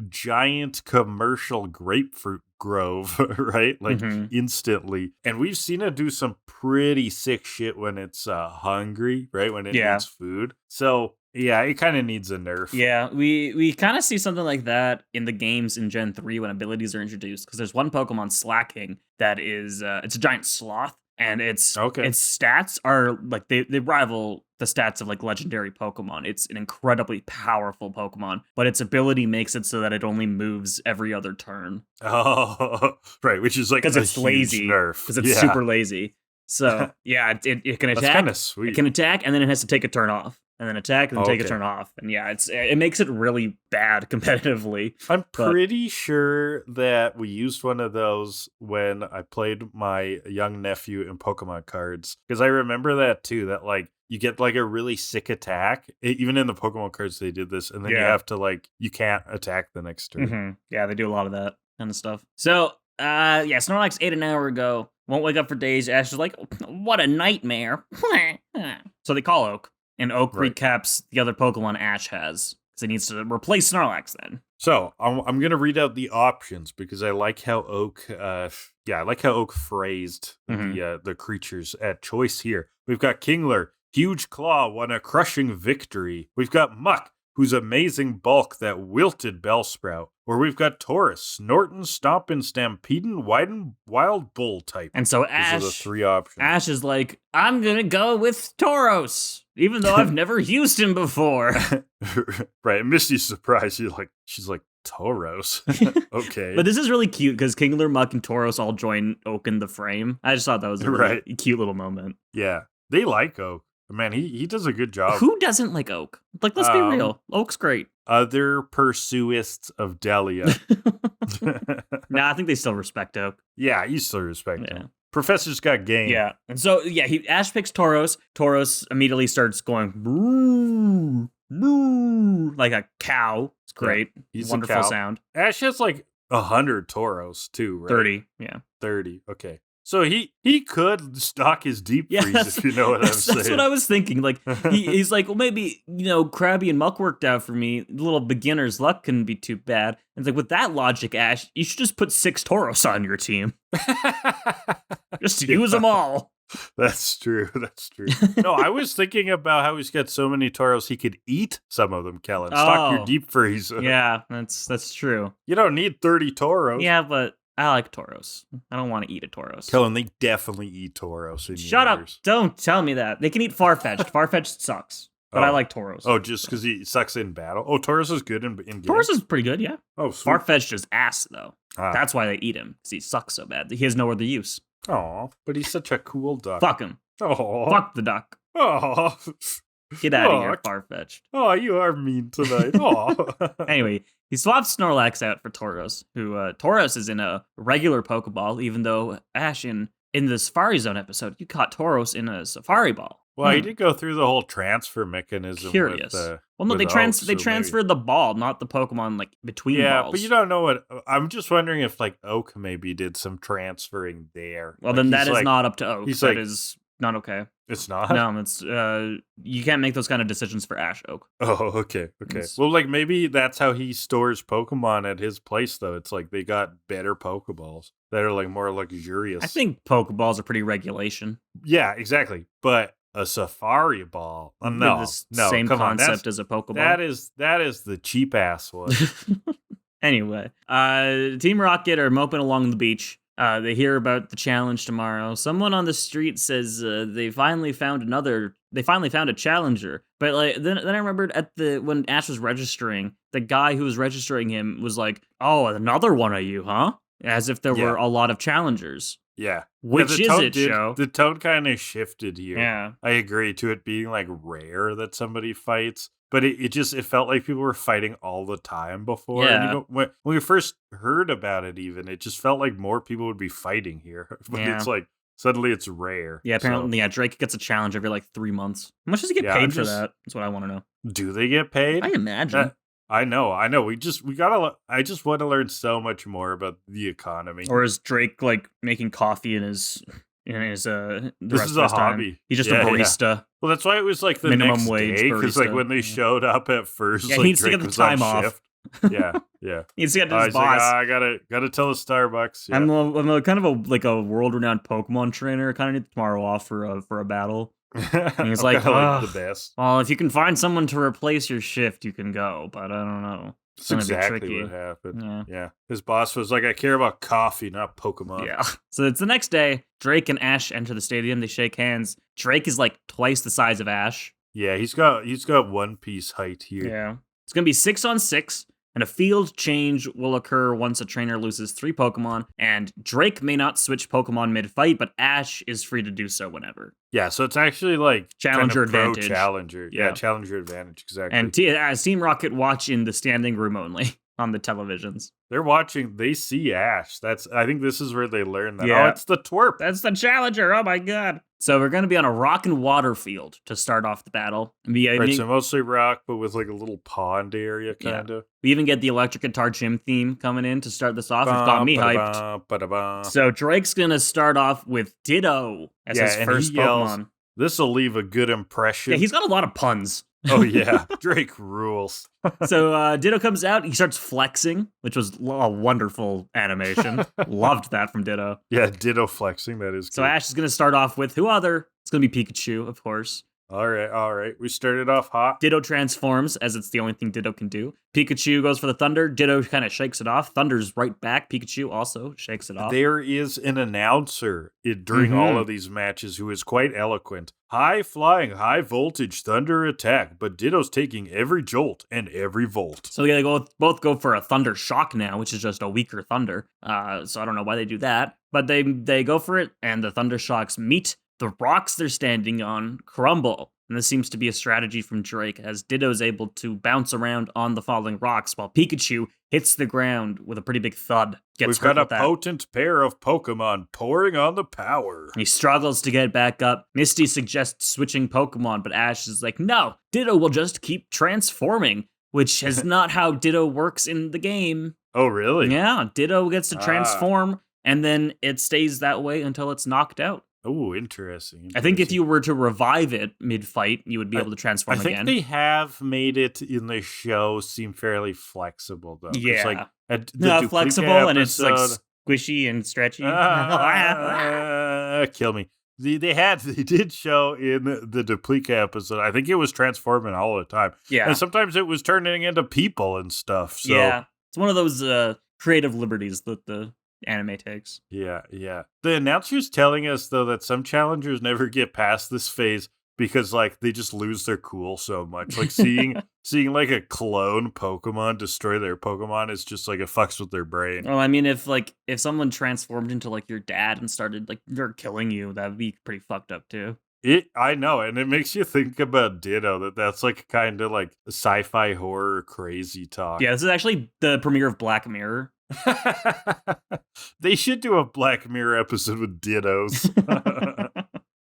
giant commercial grapefruit grove, right? Like, instantly. And we've seen it do some pretty sick shit when it's hungry, right? When it needs food. So Yeah, it kind of needs a nerf. Yeah, we kind of see something like that in the games in Gen 3 when abilities are introduced, because there's one Pokemon, Slacking, that is it's a giant sloth, and its stats are like they rival the stats of like legendary Pokemon. It's an incredibly powerful Pokemon, but its ability makes it so that it only moves every other turn. Oh, right, which is like because it's lazy, nerf. Because it's super lazy. So yeah, it can attack. That's kind of sweet. It can attack, and then it has to take a turn off, and then attack, and then take a turn off, and yeah, it makes it really bad competitively. I'm pretty sure that we used one of those when I played my young nephew in Pokemon cards, because I remember that too. That like you get like a really sick attack, even in the Pokemon cards they did this, and then you have to like you can't attack the next turn. Mm-hmm. Yeah, they do a lot of that kind of stuff. So Snorlax ate an hour ago. Won't wake up for days. Ash is like, what a nightmare. So they call Oak, and Oak recaps the other Pokemon Ash has, because he needs to replace Snorlax then. So I'm gonna read out the options because I like how Oak, phrased the creatures at choice here. We've got Kingler, huge claw, won a crushing victory. We've got Muck, whose amazing bulk that wilted Bellsprout. Or we've got Taurus, Snortin, Stompin, Stampedin, Widen, Wild Bull type. And so Those are the three options. Ash is like, I'm gonna go with Tauros, even though I've never used him before. Right, and Misty's surprised. She's like, Tauros? Okay. But this is really cute, because Kingler, Muck, and Tauros all join Oak in the frame. I just thought that was a really cute little moment. Yeah, they like Oak. Man, he does a good job. Who doesn't like Oak? Like, let's be real. Oak's great. Other pursuists of Delia. Nah, I think they still respect Oak. Yeah, you still respect him. Professor's got game. Yeah. And so, Ash picks Tauros. Tauros immediately starts going, moo, moo, like a cow. It's great. He's wonderful sound. Ash has like 100 Tauros too, right? 30, yeah. 30, okay. So he could stock his deep freeze, if you know what I'm saying. That's what I was thinking. Like he's like, well, maybe Krabby and Muck worked out for me. A little beginner's luck couldn't be too bad. And it's like, with that logic, Ash, you should just put 6 Tauros on your team. Just use them all. That's true. No, I was thinking about how he's got so many Tauros he could eat some of them, Kellan. Stock your deep freeze. Yeah, that's true. You don't need 30 Tauros. Yeah, but I like Tauros. I don't want to eat a Tauros. Kellan, they definitely eat Tauros. Shut up. Don't tell me that. They can eat Farfetch'd. Farfetch'd sucks. But I like Tauros. Oh, just because he sucks in battle? Oh, Tauros is good in game? Tauros is pretty good, yeah. Oh, sweet. Farfetch'd is ass, though. That's why they eat him, because he sucks so bad. He has no other use. Aw, but he's such a cool duck. Fuck him. Oh, fuck the duck. Oh, get out of here, Farfetch'd. Oh, you are mean tonight. Oh. Anyway, he swaps Snorlax out for Tauros, who Tauros is in a regular Pokeball, even though Ash in the Safari Zone episode, you caught Tauros in a Safari Ball. Well, he did go through the whole transfer mechanism. Curious. Well, no, they transferred the ball, not the Pokemon like between balls. Yeah, but you don't know what. I'm just wondering if like Oak maybe did some transferring there. Well, then that is not up to Oak. That is not okay. It's not? No, it's you can't make those kind of decisions for Ash Oak. Oh, okay. Well, like maybe that's how he stores Pokemon at his place, though. It's like they got better Pokeballs that are like more luxurious. I think Pokeballs are pretty regulation. Yeah, exactly. But a Safari Ball, no, same concept as a Pokeball. That is the cheap ass one. Anyway, Team Rocket are moping along the beach. They hear about the challenge tomorrow. Someone on the street says they finally found a challenger. But like then I remembered when Ash was registering, the guy who was registering him was like, "Oh, another one of you, huh?" As if there were a lot of challengers. Yeah. Which is it, Joe? The tone kind of shifted here. Yeah. I agree to it being like rare that somebody fights. But it felt like people were fighting all the time before. Yeah. And when we first heard about it even, it just felt like more people would be fighting here. But it's like, suddenly it's rare. Yeah, apparently, Drake gets a challenge every like 3 months. How much does he get paid for that? That's what I want to know. Do they get paid? I imagine. I know. I just want to learn so much more about the economy. Or is Drake like making coffee in his this is a hobby. He's just a barista. Yeah. Well, that's why it was like the minimum next wage day, because like when they showed up at first, he like, needs Drake to get the was time on off. Yeah. He needs to get to his boss. Like, I gotta tell the Starbucks. Yeah. I'm a kind of a world renowned Pokemon trainer. I kind of need tomorrow off for a battle. And he's I'm like, kinda like "Ugh, the best. well, if you can find someone to replace your shift, you can go, but I don't know. It's That's gonna be exactly tricky." what happened. Yeah. Yeah. His boss was like, I care about coffee, not Pokemon. Yeah. So it's the next day. Drake and Ash enter the stadium. They shake hands. Drake is like twice the size of Ash. Yeah, he's got One Piece height here. Yeah. It's going to be 6-on-6, and a field change will occur once a trainer loses 3 Pokemon, and Drake may not switch Pokemon mid-fight, but Ash is free to do so whenever. Yeah, so it's actually like Challenger kind of pro advantage. Challenger. Yeah. Yeah, challenger advantage, exactly. And as Team Rocket watch in the standing room only on the televisions. They're watching, they see Ash. I think this is where they learn that. Yeah. Oh, it's the twerp. That's the Challenger. Oh my god. So we're going to be on a rock and water field to start off the battle. Right, so mostly rock, but with like a little pond area, kind of. We even get the electric guitar gym theme coming in to start this off. It's got me hyped. So Drake's going to start off with Ditto as his first Pokemon. This will leave a good impression. Yeah, he's got a lot of puns. Oh, yeah. Drake rules. So Ditto comes out. He starts flexing, which was a wonderful animation. Loved that from Ditto. Yeah, Ditto flexing. That is good. So Ash is going to start off with who other? It's going to be Pikachu, of course. All right. We started off hot. Ditto transforms, as it's the only thing Ditto can do. Pikachu goes for the Thunder. Ditto kind of shakes it off. Thunder's right back. Pikachu also shakes it off. There is an announcer during all of these matches who is quite eloquent. High flying, high voltage Thunder attack, but Ditto's taking every jolt and every volt. So they both go for a Thunder Shock now, which is just a weaker Thunder. So I don't know why they do that. But they go for it, and the Thunder Shocks meet. The rocks they're standing on crumble, and this seems to be a strategy from Drake, as Ditto's able to bounce around on the falling rocks, while Pikachu hits the ground with a pretty big thud. We've got a potent pair of Pokemon pouring on the power. He struggles to get back up. Misty suggests switching Pokemon, but Ash is like, no, Ditto will just keep transforming, which is not how Ditto works in the game. Oh, really? Yeah, Ditto gets to transform, and then it stays that way until it's knocked out. Oh, interesting. I think if you were to revive it mid-fight, you would be able to transform again. I think they have made it in the show seem fairly flexible, though. Yeah. It's like flexible episode, and it's like squishy and stretchy. Kill me. They did show in the Duplica episode, I think it was transforming all the time. Yeah. And sometimes it was turning into people and stuff. So. Yeah. It's one of those creative liberties that the anime takes. Yeah. The announcer's telling us, though, that some challengers never get past this phase because, like, they just lose their cool so much. Like, seeing like, a clone Pokemon destroy their Pokemon is just, like, it fucks with their brain. Well, I mean, if someone transformed into, like, your dad and started, like, they're killing you, that would be pretty fucked up, too. I know, and it makes you think about Ditto, that's, like, kind of, like, sci-fi horror crazy talk. Yeah, this is actually the premiere of Black Mirror. They should do a Black Mirror episode with Dittos.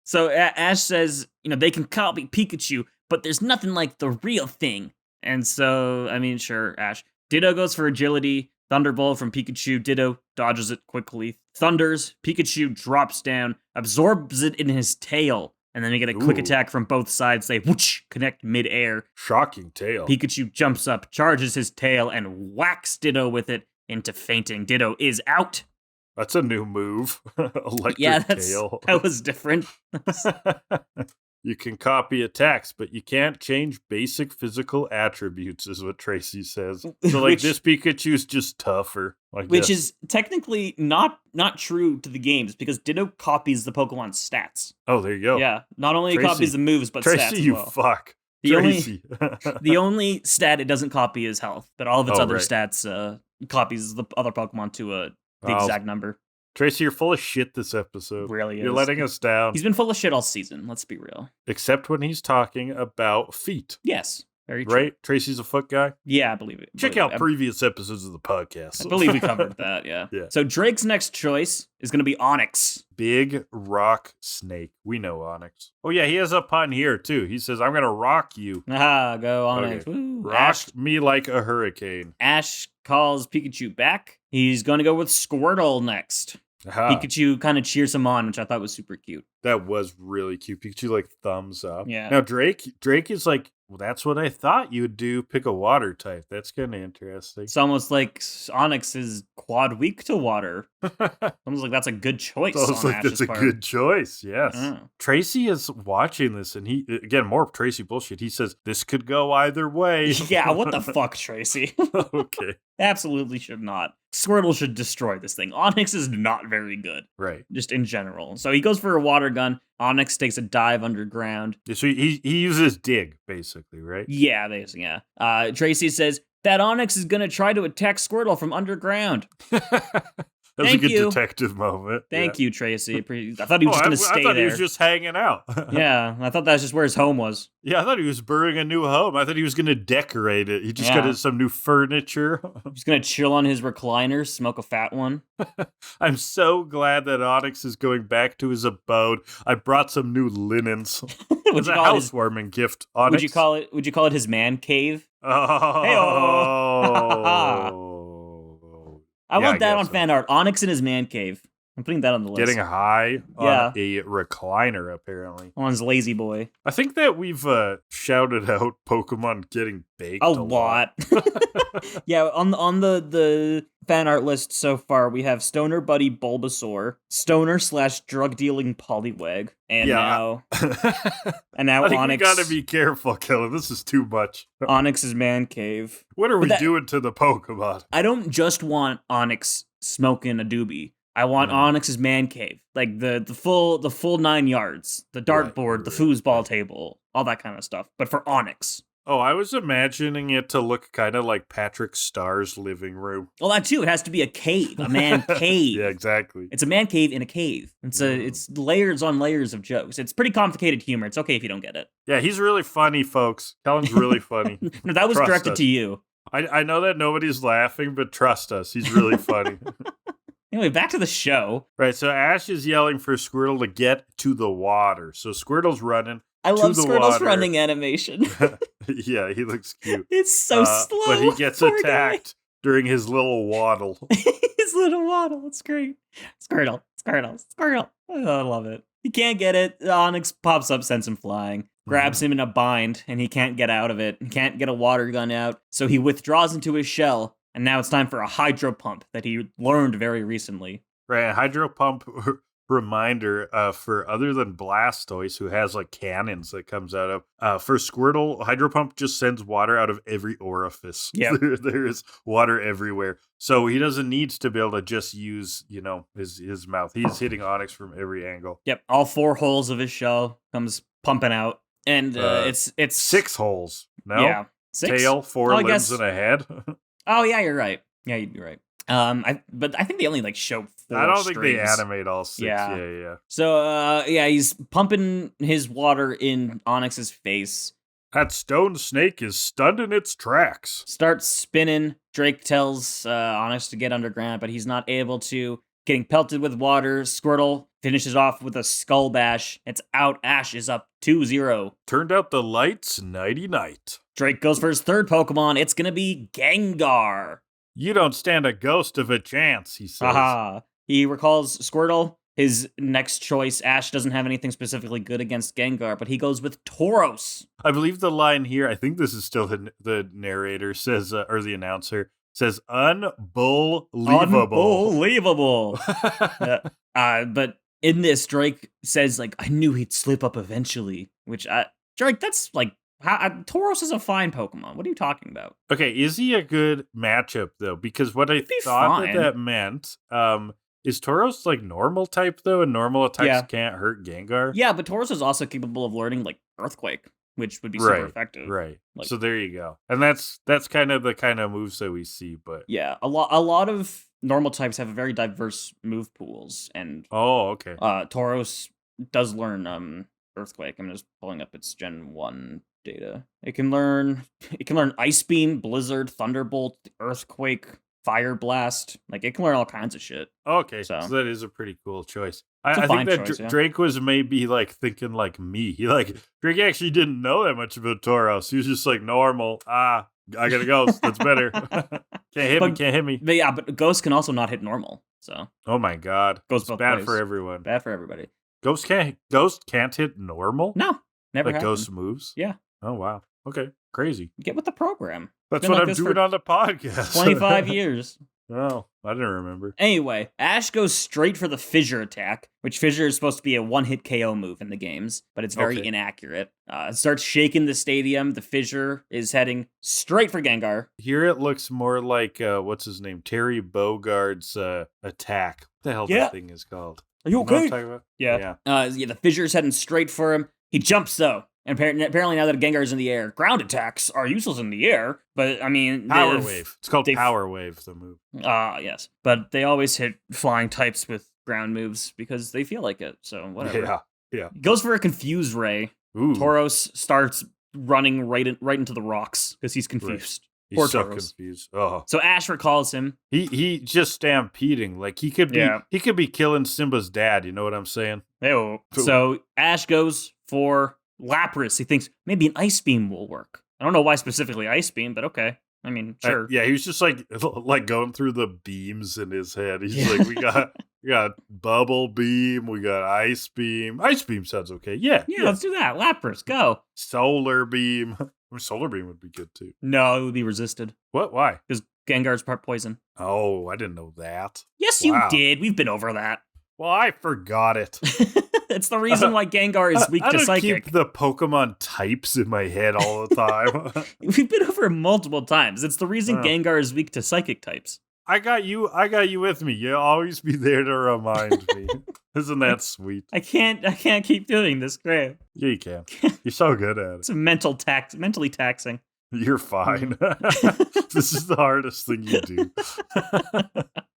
So Ash says, they can copy Pikachu, but there's nothing like the real thing. And so, I mean, sure, Ash. Ditto goes for agility. Thunderbolt from Pikachu. Ditto dodges it quickly. Thunders. Pikachu drops down, absorbs it in his tail. And then we get a quick attack from both sides. They whoosh, connect mid-air. Shocking tail. Pikachu jumps up, charges his tail, and whacks Ditto with it into fainting. Ditto is out. That's a new move. Electric tail. That was different. You can copy attacks, but you can't change basic physical attributes, is what Tracy says. So, like, this Pikachu's just tougher. Which is technically not true to the games, because Ditto copies the Pokemon's stats. Oh, there you go. Yeah, not only copies the moves, but Tracy, stats as you well. fuck. Tracy. The only stat it doesn't copy is health, but all of its other stats copies the other Pokemon to the exact number. Tracy, you're full of shit this episode. Really is. You're letting us down. He's been full of shit all season, let's be real. Except when he's talking about feet. Yes, very true. Right? Tracy's a foot guy? Yeah, I believe it. Check out previous episodes of the podcast. I believe we covered that, yeah. So Drake's next choice is going to be Onyx. Big rock snake. We know Onyx. Oh, yeah, he has a pun here, too. He says, I'm going to rock you. Go Onyx. Okay. Rock me like a hurricane. Ash calls Pikachu back. He's going to go with Squirtle next. Aha. Pikachu kind of cheers him on, which I thought was super cute. That was really cute. Pikachu like thumbs up. Yeah. Now Drake is like, well, that's what I thought you would do. Pick a water type. That's kind of interesting. It's almost like Onyx is quad weak to water. Almost like that's a good choice. Sounds like that's a good choice. Yes. Tracy is watching this, and he again more Tracy bullshit. He says this could go either way. Yeah. What the fuck, Tracy? Okay. Absolutely should not. Squirtle should destroy this thing. Onyx is not very good. Right. Just in general. So he goes for a water gun. Onyx takes a dive underground. So he uses dig, basically, right? Yeah, basically, yeah. Tracy says, that Onyx is going to try to attack Squirtle from underground. That's a good detective moment. Thank you, Tracy. I thought he was just going to stay there. I thought he was just hanging out. Yeah, I thought that's just where his home was. Yeah, I thought he was burrowing a new home. I thought he was going to decorate it. He just got some new furniture. He's going to chill on his recliner, smoke a fat one. I'm so glad that Onyx is going back to his abode. I brought some new linens. It's a housewarming gift, Onyx. Would you call it his man cave? Oh. Hey-oh. I want that on fan art. Onyx in his man cave. I'm putting that on the list. Getting high on a recliner, apparently. On his lazy boy. I think that we've shouted out Pokemon getting baked a lot. Yeah, on the fan art list so far, we have Stoner Buddy Bulbasaur, Stoner/drug dealing Poliwag, and now I think Onyx. We gotta be careful, Kellan. This is too much. Onyx's man cave. What are we doing to the Pokemon? I don't just want Onyx smoking a doobie. I want Onyx's man cave, like the full 9 yards, the dartboard, the foosball table, all that kind of stuff. But for Onyx. Oh, I was imagining it to look kind of like Patrick Starr's living room. Well, that too. It has to be a cave, a man cave. Yeah, exactly. It's a man cave in a cave. It's layers on layers of jokes. It's pretty complicated humor. It's okay if you don't get it. Yeah, he's really funny, folks. Kellan's really funny. No, that was directed to you. I know that nobody's laughing, but trust us, he's really funny. Anyway, back to the show. Right, so Ash is yelling for Squirtle to get to the water. So Squirtle's running. I love Squirtle's running animation. Yeah, he looks cute. It's so slow. But he gets attacked during his little waddle. His little waddle. It's great. Squirtle. Oh, I love it. He can't get it. Onyx pops up, sends him flying, grabs him in a bind, and he can't get out of it. He can't get a water gun out, so he withdraws into his shell. And now it's time for a hydro pump that he learned very recently. Right, a hydro pump reminder for other than Blastoise, who has like cannons that comes out of. For Squirtle, hydro pump just sends water out of every orifice. Yeah, there is water everywhere, so he doesn't need to be able to just use his mouth. He's hitting Onyx from every angle. Yep, all 4 holes of his shell comes pumping out, and it's 6 holes. No, yeah, 6? Tail, 4 limbs, and a head. Oh yeah, you're right. Yeah, you'd be right. But I think they only show 4 I don't strings. think they animate all 6. Yeah. So he's pumping his water in Onyx's face. That stone snake is stunned in its tracks. Starts spinning. Drake tells Onyx to get underground, but he's not able to. Getting pelted with water. Squirtle finishes off with a skull bash. It's out. Ash is up 2-0. Turned out the lights nighty-night. Drake goes for his 3rd Pokemon. It's going to be Gengar. You don't stand a ghost of a chance, he says. Aha. He recalls Squirtle. His next choice, Ash doesn't have anything specifically good against Gengar, but he goes with Tauros. I believe the line here, I think this is still the narrator says, or the announcer, says, unbelievable. Unbelievable. But in this, Drake says, I knew he'd slip up eventually, which, Drake, that's Tauros is a fine Pokemon. What are you talking about? Okay, is he a good matchup, though? Because what I thought that meant, is Tauros, normal type, though, and normal attacks can't hurt Gengar? Yeah, but Tauros is also capable of learning, Earthquake, which would be super effective. Right. So there you go. And that's kind of the moves that we see, but... Yeah, a lot of normal types have very diverse move pools, and... Oh, okay. Tauros does learn Earthquake. I'm just pulling up its Gen 1 data. It can learn Ice Beam, Blizzard, Thunderbolt, Earthquake, Fire Blast. It can learn all kinds of shit. Okay, so that is a pretty cool choice. I think that Drake was maybe thinking like me. Drake actually didn't know that much about Tauros. He was just normal. I gotta go. That's better. Can't hit me. But yeah, but Ghost can also not hit normal. So. Oh my god. Goes it's both bad ways. for everyone. Bad for everybody. Ghost can't hit normal? No, never happened. Ghost moves? Yeah. Oh wow. Okay. Crazy. Get with the program. That's what I'm doing on the podcast. 25 years. Oh, I didn't remember. Anyway, Ash goes straight for the fissure attack, which fissure is supposed to be a one-hit KO move in the games, but it's very inaccurate. It starts shaking the stadium. The fissure is heading straight for Gengar. Here it looks more like, what's his name? Terry Bogard's attack. What the hell that thing is called? Are you okay? Know what I'm talking about? Yeah. The fissure is heading straight for him. He jumps, though. And apparently now that Gengar's in the air, ground attacks are useless in the air. But, I mean... Power Wave. It's called Power Wave, the move. Yes. But they always hit flying types with ground moves because they feel like it. So, whatever. Yeah. He goes for a Confuse Ray. Ooh. Tauros starts running right into the rocks because he's confused. Right. Poor He's so Tauros. confused. Oh. So Ash recalls him. He just stampeding. Like, he could be killing Simba's dad. You know what I'm saying? Ew. So Ash goes for... Lapras. He thinks maybe an Ice Beam will work. I don't know why specifically Ice Beam, but okay. I mean, sure. He was just like going through the beams in his head. He's like, we got Bubble Beam, we got Ice Beam. Ice Beam sounds okay. Yeah, let's do that. Lapras, go. Solar Beam. Solar Beam would be good too. No, it would be resisted. What? Why? Because Gengar's part poison. Oh, I didn't know that. Yes, you did. We've been over that. Well, I forgot it. It's the reason why Gengar is weak to Psychic. I don't keep the Pokemon types in my head all the time. We've been over it multiple times. It's the reason Gengar is weak to Psychic types. I got you with me. You'll always be there to remind me. Isn't that sweet? I can't keep doing this, Graham. Yeah, you can. You're so good at it. It's mentally taxing. You're fine. This is the hardest thing you do.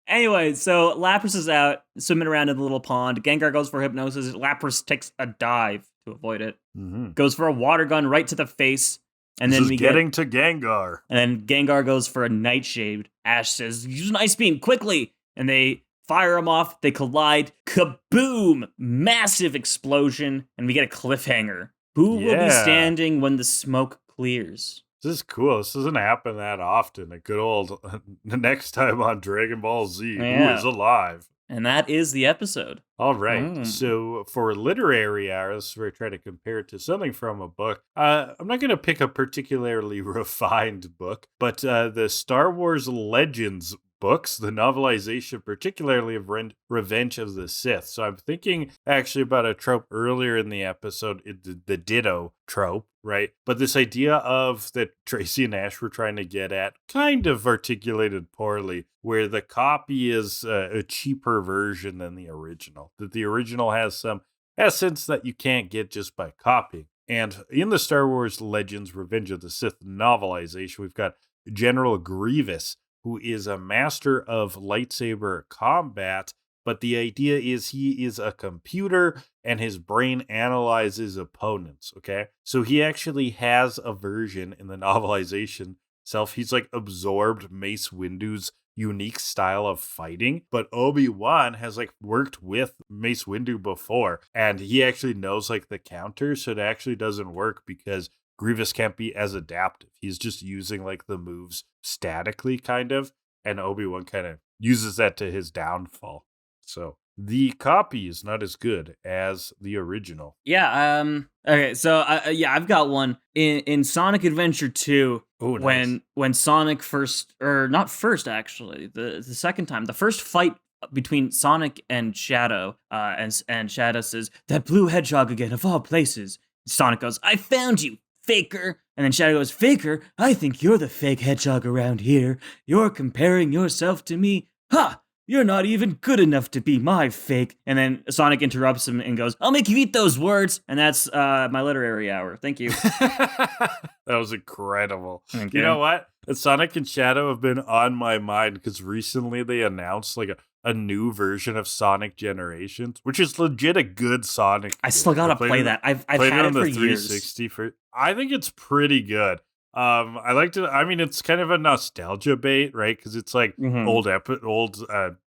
Anyway, so Lapras is out, swimming around in the little pond. Gengar goes for Hypnosis. Lapras takes a dive to avoid it. Mm-hmm. Goes for a water gun right to the face. And then getting to Gengar. And then Gengar goes for a Nightshade. Ash says, use an Ice Beam, quickly! And they fire them off. They collide. Kaboom! Massive explosion. And we get a cliffhanger. Who will be standing when the smoke clears? This is cool. This doesn't happen that often. A good old next time on Dragon Ball Z, who is alive? And that is the episode. All right. So for literary hours, we're trying to compare it to something from a book. I'm not going to pick a particularly refined book, but the Star Wars Legends books, the novelization, particularly of Revenge of the Sith. So I'm thinking actually about a trope earlier in the episode, the Ditto trope, right? But this idea of that Tracy and Ash were trying to get at, kind of articulated poorly, where the copy is a cheaper version than the original. That the original has some essence that you can't get just by copying. And in the Star Wars Legends Revenge of the Sith novelization, we've got General Grievous, who is a master of lightsaber combat, but the idea is he is a computer and his brain analyzes opponents, okay? So he actually has a version in the novelization itself. He's like absorbed Mace Windu's unique style of fighting, but Obi-Wan has like worked with Mace Windu before, and he actually knows like the counter, so it actually doesn't work because Grievous can't be as adaptive. He's just using like the moves statically kind of, and Obi-Wan kind of uses that to his downfall. So the copy is not as good as the original. Yeah. Okay. So I've got one in Sonic Adventure 2. Oh, nice. When Sonic first, or not first actually, the second time, the first fight between Sonic and Shadow, and Shadow says, "That blue hedgehog again, of all places." Sonic goes, "I found you, faker." And then Shadow goes, "Faker, I think you're the fake hedgehog around here. You're comparing yourself to me. Ha! You're not even good enough to be my fake." And then Sonic interrupts him and goes, "I'll make you eat those words." And that's my literary hour. Thank you. That was incredible. Okay. You know what? Sonic and Shadow have been on my mind because recently they announced like a new version of Sonic Generations, which is legit a good Sonic game. I still gotta play that. I've had it for years. 360 I think it's pretty good. I liked it. I mean, it's kind of a nostalgia bait, right? Because it's like old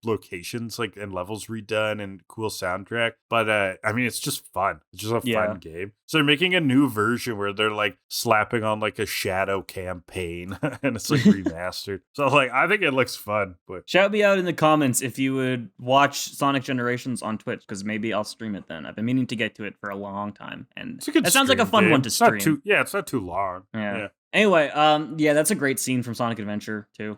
locations, like and levels redone and cool soundtrack. But I mean, it's just fun. It's just a fun game. So they're making a new version where they're like slapping on like a shadow campaign, and it's like remastered. So like, I think it looks fun. But shout me out in the comments if you would watch Sonic Generations on Twitch, because maybe I'll stream it then. I've been meaning to get to it for a long time, and it sounds like a fun one to stream. It's not too long. Yeah. Anyway, yeah, that's a great scene from Sonic Adventure too.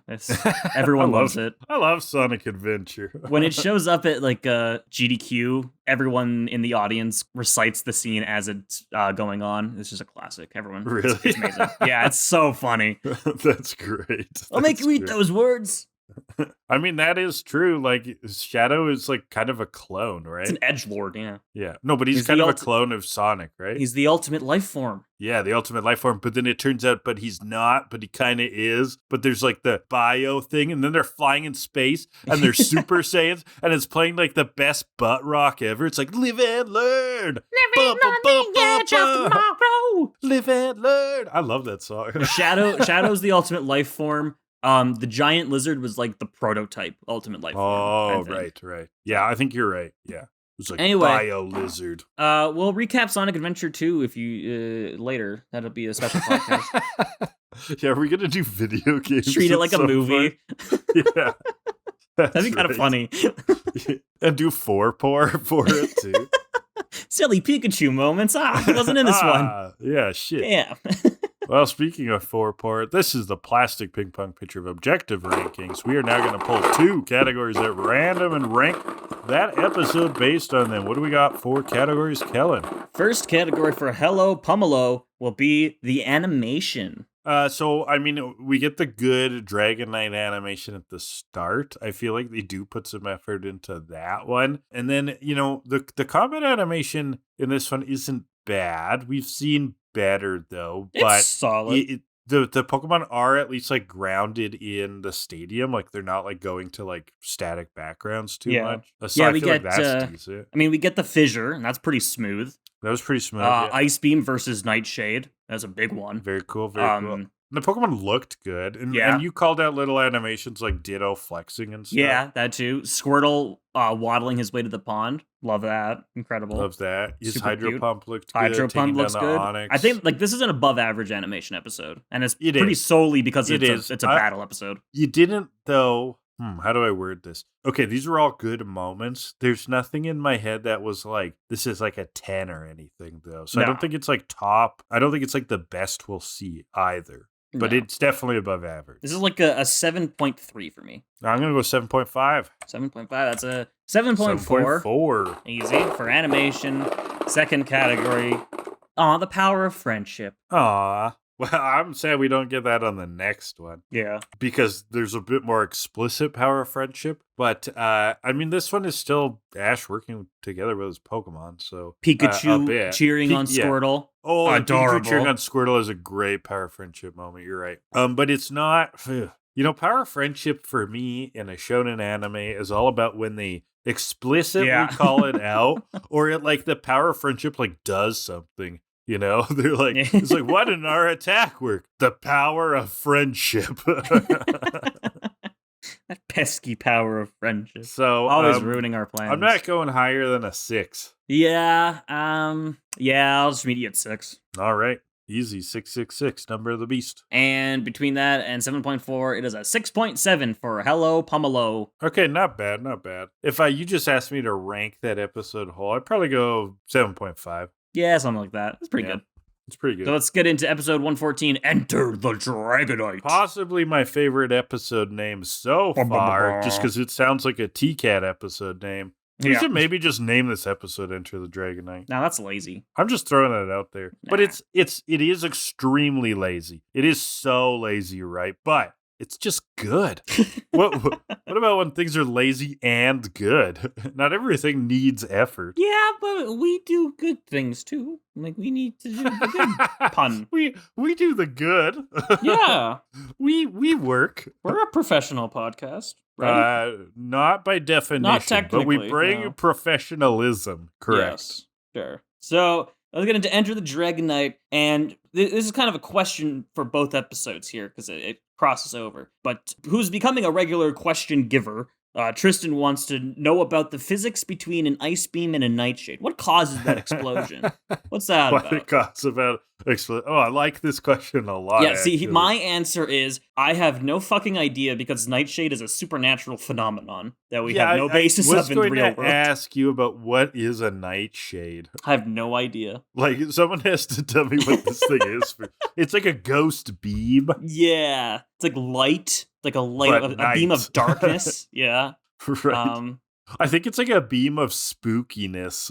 Everyone loves it. I love Sonic Adventure. When it shows up at like GDQ, everyone in the audience recites the scene as it's going on. It's just a classic. Everyone, really, it's amazing. Yeah, it's so funny. That's great. I'll make you eat those words. I mean, that is true. Like, Shadow is like kind of a clone, right? It's an edgelord, yeah. Yeah. No, but he's kind of a clone of Sonic, right? He's the ultimate life form. Yeah, the ultimate life form. But then it turns out, but he's not, but he kind of is. But there's like the bio thing, and then they're flying in space, and they're Super Saiyans, and it's playing like the best butt rock ever. It's like, live and learn. Live and learn. I love that song. Shadow's the ultimate life form. The giant lizard was like the prototype ultimate life form. Oh, right. Yeah, I think you're right. Yeah. It's like bio lizard. We'll recap Sonic Adventure 2 if you later. That'll be a special podcast. Yeah, are we gonna do video games? Treat it like a movie. Yeah. That'd be kind of funny. And do for it too. Silly Pikachu moments. He wasn't in this one. Yeah, shit. Yeah. Well, speaking of four-part, this is the plastic ping pong pitcher of objective rankings. We are now going to pull 2 categories at random and rank that episode based on them. What do we got for categories, Kellan? First category for Hello Pummelo will be the animation. So, I mean, we get the good Dragonite animation at the start. I feel like they do put some effort into that one. And then, you know, the combat animation in this one isn't bad. We've seen better, though. But it's solid. The Pokemon are at least, like, grounded in the stadium. Like, they're not, like, going to, like, static backgrounds too much. So we get, like that's decent. I mean, we get the fissure, and that's pretty smooth. That was pretty smooth. Ice Beam versus Nightshade. That's a big one. Very cool. Cool. The Pokemon looked good. And you called out little animations like Ditto flexing and stuff. Yeah, that too. Squirtle waddling his way to the pond. Love that. Incredible. Loves that. His Hydro cute. Pump looked good. Hydro Pump looks good. Onix. I think like this is an above average animation episode. And it's pretty solely because it's a battle episode. You didn't, though. How do I word this? Okay, these were all good moments. There's nothing in my head that was like, this is like a 10 or anything, though. So I don't think it's like top. I don't think it's like the best we'll see either. But it's definitely above average. This is like a 7.3 for me. I'm going to go 7.5. 7.5. That's a 7.4. Easy for animation. Second category. The power of friendship. Aw. Well, I'm sad we don't get that on the next one. Yeah. Because there's a bit more explicit power of friendship. But, I mean, this one is still Ash working together with his Pokemon, so... Pikachu cheering on Squirtle. Oh, adorable. Pikachu cheering on Squirtle is a great power of friendship moment, you're right. But it's not... You know, power of friendship for me in a shonen anime is all about when they explicitly call it out, or it, like, the power of friendship, like, does something. You know, they're like, it's like, why didn't our attack work? The power of friendship. That pesky power of friendship. So always ruining our plans. I'm not going higher than a 6. Yeah. I'll just meet you at 6. All right. Easy. 666, number of the beast. And between that and 7.4, it is a 6.7 for Hello Pummelo. Okay, not bad. If you just asked me to rank that episode whole, I'd probably go 7.5. Yeah, something like that. It's pretty good. It's pretty good. So let's get into episode 114, Enter the Dragonite. Possibly my favorite episode name so far, just because it sounds like a T-Cat episode name. We should maybe just name this episode Enter the Dragonite. Now that's lazy. I'm just throwing it out there. But it is extremely lazy. It is so lazy, right? But it's just good. What about when things are lazy and good? Not everything needs effort. Yeah, but we do good things too. Like we need to do the good pun. We do the good. Yeah. We work. We're a professional podcast, right? Not by definition, not technically, but we bring professionalism. Correct. Yes, sure. So I was going to enter the Dragonite, and this is kind of a question for both episodes here, because it crosses over. But who's becoming a regular question giver? Tristan wants to know about the physics between an ice beam and a nightshade. What causes that explosion? What's that about? What it causes about explosion? Oh, I like this question a lot. Yeah, see, my answer is I have no fucking idea, because nightshade is a supernatural phenomenon that we have no basis of in the real world. I was going to ask you about what is a nightshade. I have no idea. Like, someone has to tell me what this thing is. It's like a ghost beam. Yeah, it's like light. Like a beam of darkness. Yeah. Right. I think it's like a beam of spookiness.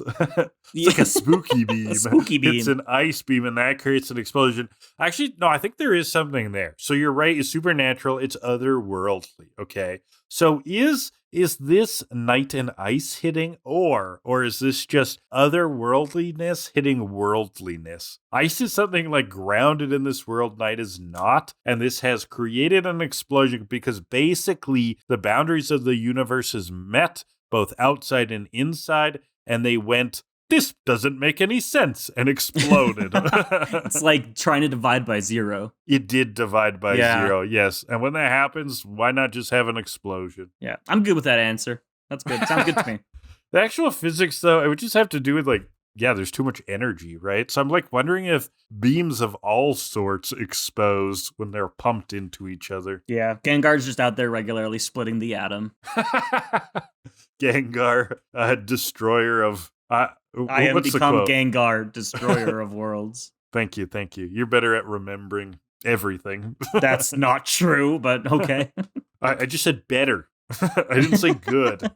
It's like a spooky beam. A spooky beam. It's an ice beam, and that creates an explosion. Actually, no, I think there is something there. So you're right. It's supernatural. It's otherworldly. Okay. So is this night and ice hitting, or is this just otherworldliness hitting worldliness? Ice is something like grounded in this world, night is not, and this has created an explosion because basically the boundaries of the universe has met, both outside and inside, and they went, this doesn't make any sense, and exploded. It's like trying to divide by zero. It did divide by zero, yes. And when that happens, why not just have an explosion? Yeah, I'm good with that answer. That's good. Sounds good to me. The actual physics, though, it would just have to do with, like, there's too much energy, right? So I'm, like, wondering if beams of all sorts explode when they're pumped into each other. Yeah, Gengar's just out there regularly splitting the atom. Gengar, destroyer of... I am become Gengar, destroyer of worlds. Thank you. You're better at remembering everything. That's not true, but okay. I just said better. I didn't say good.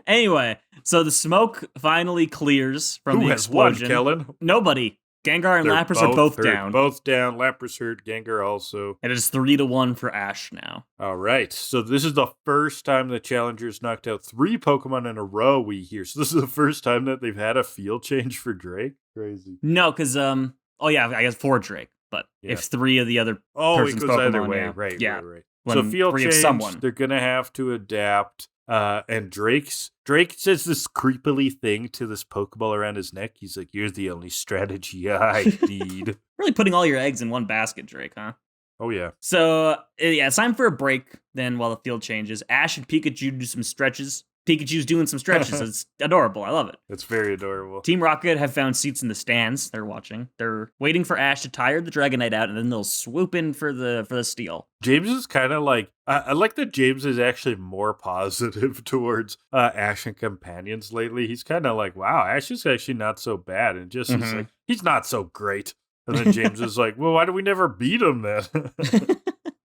Anyway, so the smoke finally clears from the explosion. Who has won, Kellan? Nobody. Gengar and Lapras are both down. Both down. Lapras hurt. Gengar also. It is 3-1 for Ash now. All right. So this is the first time the challengers knocked out 3 Pokemon in a row, we hear. So this is the first time that they've had a field change for Drake? Crazy. No, because, I guess 4 Drake. But if 3 of the other person's it goes Pokemon, either way. yeah. Right, yeah. right. So field change, they're going to have to adapt. And Drake says this creepily thing to this Pokeball around his neck. He's like, you're the only strategy I need. Really putting all your eggs in one basket, Drake, huh? Oh, yeah. So, it's time for a break then while the field changes. Ash and Pikachu do some stretches. Pikachu's doing some stretches. It's adorable. I love it. It's very adorable. Team Rocket have found seats in the stands. They're watching. They're waiting for Ash to tire the Dragonite out, and then they'll swoop in for the steal. James is kind of like, I like that James is actually more positive towards Ash and companions lately. He's kind of like, wow, Ash is actually not so bad. And just is like, he's not so great. And then James is like, well, why do we never beat him then?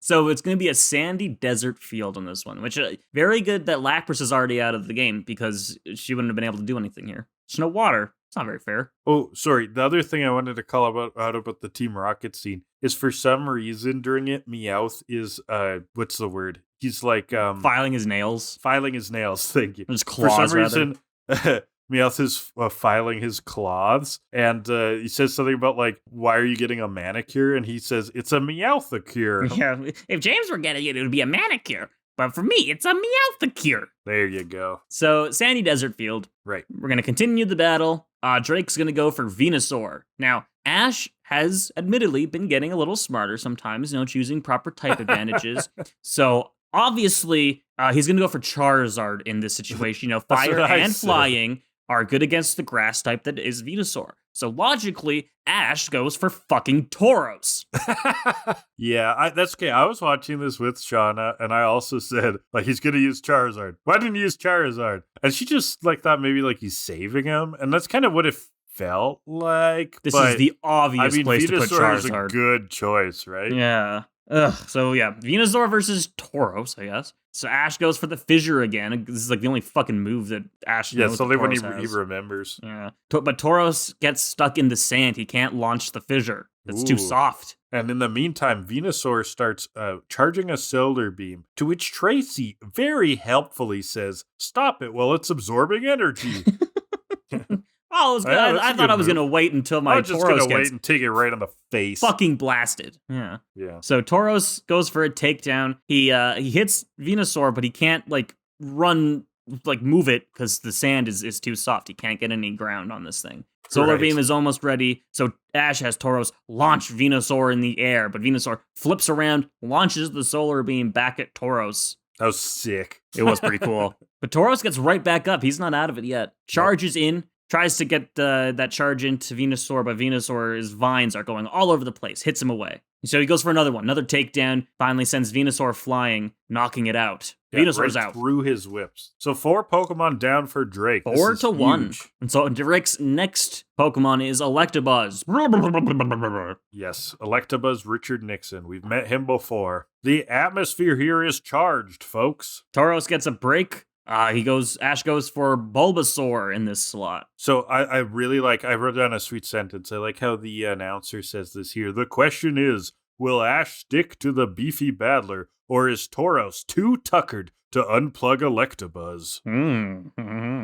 So it's going to be a sandy desert field on this one, which very good that Lapras is already out of the game because she wouldn't have been able to do anything here. There's no water. It's not very fair. Oh, sorry. The other thing I wanted to call out about the Team Rocket scene is for some reason during it, Meowth is, what's the word? He's like... filing his nails. Filing his nails, thank you. His claws, for some reason, Meowth is filing his claws, and he says something about, like, why are you getting a manicure? And he says, it's a Meowth-a-cure. Yeah, if James were getting it, it would be a manicure. But for me, it's a Meowth-a-cure. There you go. So, sandy desert field. Right. We're going to continue the battle. Drake's going to go for Venusaur. Now, Ash has admittedly been getting a little smarter sometimes, choosing proper type advantages. So, obviously, he's going to go for Charizard in this situation. Fire and flying are good against the grass type that is Venusaur. So logically, Ash goes for fucking Tauros. Yeah, that's okay. I was watching this with Shauna, and I also said, like, he's going to use Charizard. Why didn't he use Charizard? And she just, like, thought maybe, like, he's saving him. And that's kind of what it felt like. This is the obvious place to put Charizard. Is a good choice, right? Yeah. So yeah, Venusaur versus Tauros, I guess. So Ash goes for the fissure again. This is like the only fucking move that Ash knows. Yeah, it's only when he remembers. Yeah. But Tauros gets stuck in the sand. He can't launch the fissure. It's too soft. And in the meantime, Venusaur starts charging a solar beam, to which Tracy very helpfully says, stop it while it's absorbing energy. Oh, I thought I was going to wait until my Tauros gets... I was just going to wait and take it right on the face. Fucking blasted. Yeah. Yeah. So Tauros goes for a takedown. He hits Venusaur, but he can't, like, run like move it because the sand is too soft. He can't get any ground on this thing. Solar Beam is almost ready, so Ash has Tauros launch Venusaur in the air, but Venusaur flips around, launches the Solar Beam back at Tauros. That was sick. It was pretty cool. But Tauros gets right back up. He's not out of it yet. Charges in, tries to get that charge into Venusaur, but Venusaur's vines are going all over the place, hits him away. So he goes for another one, another takedown, finally sends Venusaur flying, knocking it out. Venusaur's out. Through his whips. So 4 Pokemon down for Drake. 4-1. And so Drake's next Pokemon is Electabuzz. Yes, Electabuzz Richard Nixon. We've met him before. The atmosphere here is charged, folks. Tauros gets a break. Ash goes for Bulbasaur in this slot. So I really I wrote down a sweet sentence. I like how the announcer says this here. The question is, will Ash stick to the beefy battler, or is Tauros too tuckered to unplug Electabuzz?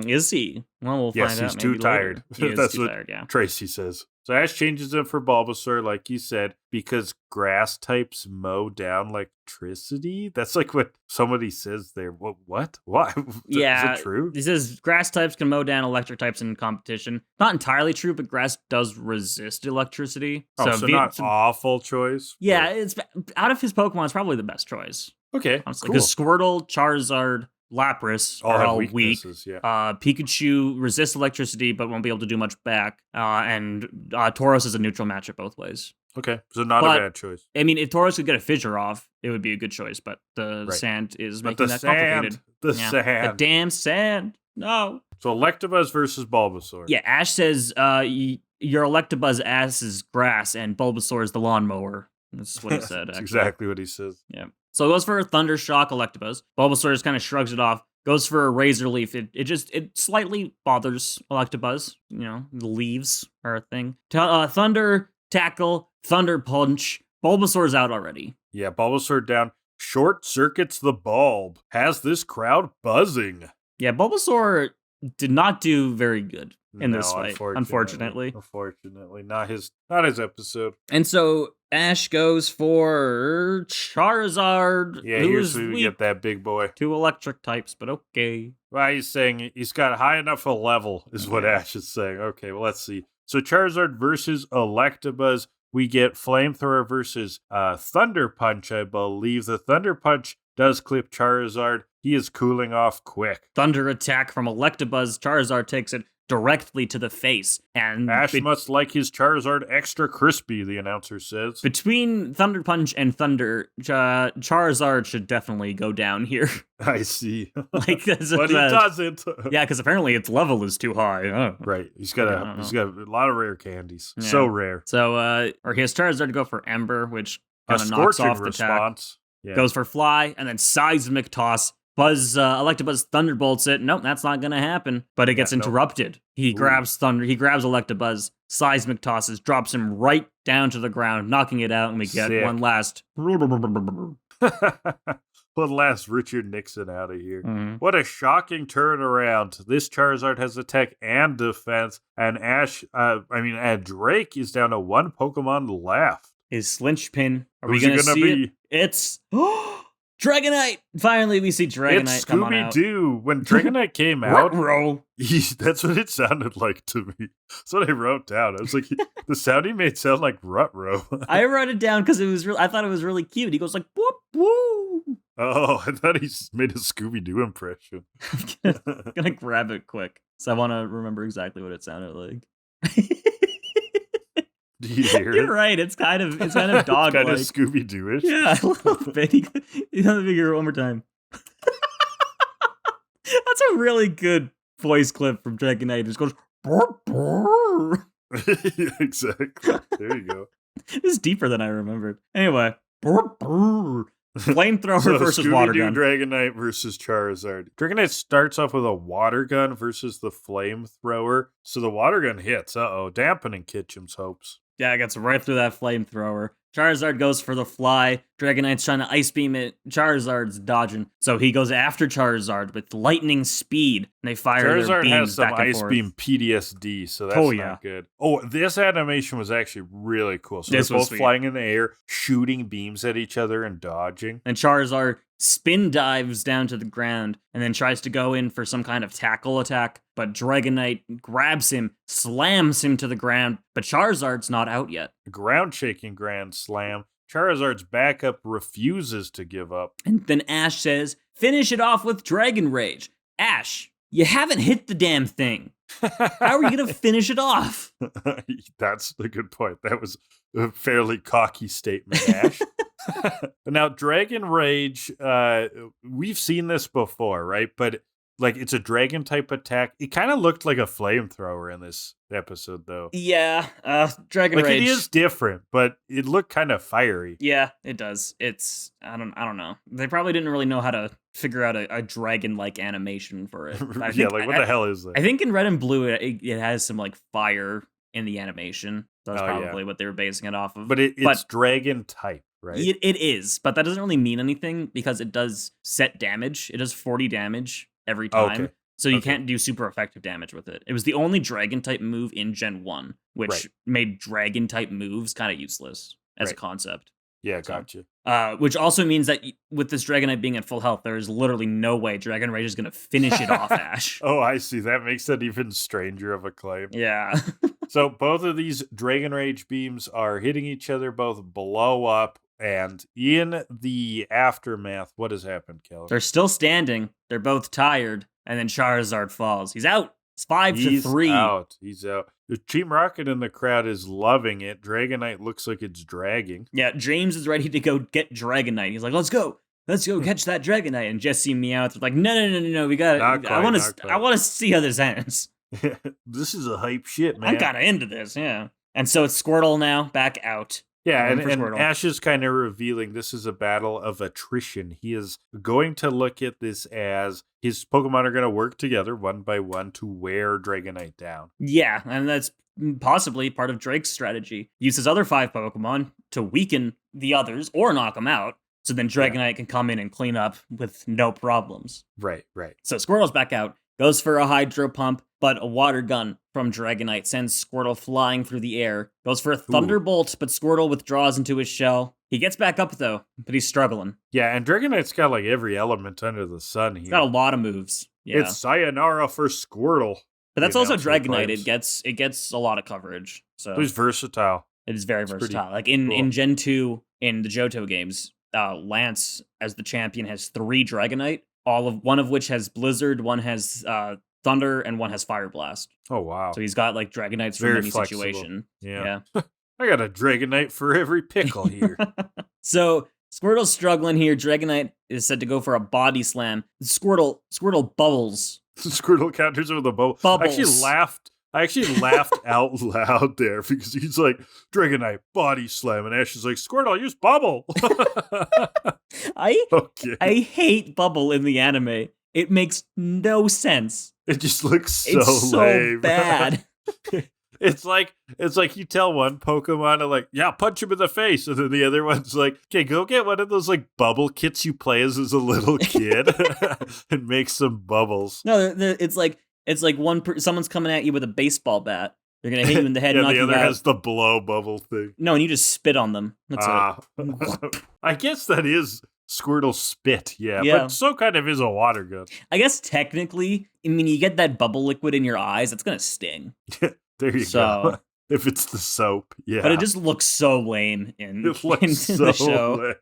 Is he? Well, we'll find out. Yes, he's too tired. That's too what tired, yeah. Tracy says. So Ash changes him for Bulbasaur, like you said, because grass types mow down electricity. That's like what somebody says there. What? Why? Yeah. Is it true? He says grass types can mow down electric types in competition. Not entirely true, but grass does resist electricity. So not awful choice. Yeah, it's out of his Pokemon, it's probably the best choice. Okay, honestly, because Squirtle, Charizard, Lapras are all weak. Yeah. Pikachu resists electricity but won't be able to do much back. And Tauros is a neutral matchup both ways. Okay, so not a bad choice. I mean, if Tauros could get a fissure off, it would be a good choice, but the sand is making that complicated. The damn sand. No. So Electabuzz versus Bulbasaur. Yeah, Ash says your Electabuzz ass is grass and Bulbasaur is the lawnmower. That's what he said. That's exactly what he says. Yeah. So it goes for a Thunder Shock Electabuzz. Bulbasaur just kind of shrugs it off. Goes for a Razor Leaf. It slightly bothers Electabuzz. You know, the leaves are a thing. Thunder Tackle, Thunder Punch. Bulbasaur's out already. Yeah, Bulbasaur down. Short circuits the bulb. Has this crowd buzzing. Yeah, Bulbasaur did not do very good in this fight, unfortunately. Unfortunately, not his episode. And so Ash goes for Charizard. Yeah, here's who we get that big boy. 2 electric types, but okay. Well, he's saying he's got high enough a level, is what Ash is saying. Okay, well, let's see. So Charizard versus Electabuzz. We get Flamethrower versus Thunder Punch, I believe. The Thunder Punch does clip Charizard. He is cooling off quick. Thunder attack from Electabuzz. Charizard takes it directly to the face. And Ash must like his Charizard extra crispy, the announcer says. Between Thunder Punch and Thunder, Charizard should definitely go down here. I see. But he doesn't. Yeah, because apparently its level is too high. Right. He's got a lot of rare candies. Yeah. So rare. So or he has Charizard to go for Ember, which kind of knocks off the response. Yeah. Goes for Fly, and then Seismic Toss. Electabuzz thunderbolts it. Nope, that's not gonna happen. But it gets interrupted. He grabs Electabuzz, Seismic tosses, drops him right down to the ground, knocking it out, and we get one last Richard Nixon out of here. Mm-hmm. What a shocking turnaround. This Charizard has attack and defense, and Drake is down to 1 Pokemon left. His linchpin. Are we gonna see it? It's Dragonite! Finally, we see Dragonite. It's Scooby-Doo. When Dragonite came out, that's what it sounded like to me. That's what I wrote down. I was like, the sound he made sound like Ruh-roh. I wrote it down because I thought it was really cute. He goes like, whoop, woo. Oh, I thought he made a Scooby-Doo impression. I'm gonna grab it quick, so I want to remember exactly what it sounded like. Do you hear You're right. It's kind of dog-like. Kind of Scooby-Doo-ish. Yeah, a little bit. You gotta figure it one more time. That's a really good voice clip from Dragonite. It just goes, burr, burr. Exactly. There you go. It's deeper than I remembered. Anyway, burr, burr. Flamethrower versus water gun. Dragonite versus Charizard. Dragonite starts off with a water gun versus the flamethrower. So the water gun hits. Dampening Ketchum's hopes. Yeah, it gets right through that flamethrower. Charizard goes for the Fly. Dragonite's trying to Ice Beam it. Charizard's dodging. So he goes after Charizard with lightning speed. And they fire their beams back and forth. Charizard has some Ice Beam PTSD, so that's not good. Oh, this animation was actually really cool. So they're both flying in the air, shooting beams at each other and dodging. And Charizard spin dives down to the ground, and then tries to go in for some kind of tackle attack, but Dragonite grabs him, slams him to the ground, but Charizard's not out yet. Ground-shaking Grand Slam. Charizard's backup refuses to give up. And then Ash says, finish it off with Dragon Rage. Ash, you haven't hit the damn thing. How are you going to finish it off? That's a good point. That was a fairly cocky statement, Ash. Now, Dragon Rage, we've seen this before, right? But like, it's a dragon type attack. It kind of looked like a flamethrower in this episode, though. Yeah, Dragon Rage. It is different, but it looked kind of fiery. Yeah, it does. It's I don't know. They probably didn't really know how to figure out a dragon-like animation for it. What the hell is that? I think in Red and Blue it has some like fire in the animation. So that's probably what they were basing it off of. But it's dragon type. Right. It is, but that doesn't really mean anything because it does set damage. It does 40 damage every time. Okay. So you can't do super effective damage with it. It was the only dragon type move in Gen 1, which made dragon type moves kind of useless as a concept. Yeah, gotcha. Which also means that with this Dragonite being at full health, there is literally no way Dragon Rage is going to finish it off, Ash. Oh, I see. That makes it even stranger of a claim. Yeah. So both of these Dragon Rage beams are hitting each other, both blow up. And in the aftermath, what has happened, Kellan? They're still standing. They're both tired. And then Charizard falls. He's out. It's 5-3. He's out. The Team Rocket in the crowd is loving it. Dragonite looks like it's dragging. Yeah, James is ready to go get Dragonite. He's like, let's go catch that Dragonite. And Jesse and Meowth are like, no, we got it. I want to see how this ends. This is a hype shit, man. I'm kind of into this, yeah. And so it's Squirtle now, back out. Yeah, and Ash is kind of revealing this is a battle of attrition. He is going to look at this as his Pokemon are going to work together one by one to wear Dragonite down. Yeah, and that's possibly part of Drake's strategy. Use his other 5 Pokemon to weaken the others or knock them out, so then Dragonite can come in and clean up with no problems. Right. So Squirtle's back out, goes for a Hydro Pump, but a Water Gun from Dragonite sends Squirtle flying through the air. Goes for a Thunderbolt, but Squirtle withdraws into his shell. He gets back up, though, but he's struggling. Yeah, and Dragonite's got like every element under the sun here. He's got a lot of moves. Yeah. It's sayonara for Squirtle. But that's also Dragonite. It gets a lot of coverage. So he's versatile. It is very versatile. Like in Gen 2, in the Johto games, Lance, as the champion, has 3 Dragonite, one of which has Blizzard, one has Thunder, and one has Fire Blast. Oh, wow. So he's got like Dragonites for any situation. Yeah. I got a Dragonite for every pickle here. So Squirtle's struggling here. Dragonite is said to go for a body slam. Squirtle bubbles. Squirtle counters with a bubble. I actually laughed out loud there because he's like, Dragonite, body slam. And Ash is like, Squirtle, use bubble. I hate bubble in the anime. It makes no sense. It just looks so lame. Bad. It's like you tell one Pokemon to like, yeah, punch him in the face, and then the other one's like, okay, go get one of those like bubble kits you play as a little kid and make some bubbles. No, it's like someone's coming at you with a baseball bat. They're gonna hit you in the head. and knock the other you out. has the blow bubble thing. No, and you just spit on them. That's it. I guess that is Squirtle spit, yeah, but so kind of is a water gun. I guess technically, I mean, you get that bubble liquid in your eyes, it's gonna sting. There you go. If it's the soap, yeah. But it just looks so lame in the show.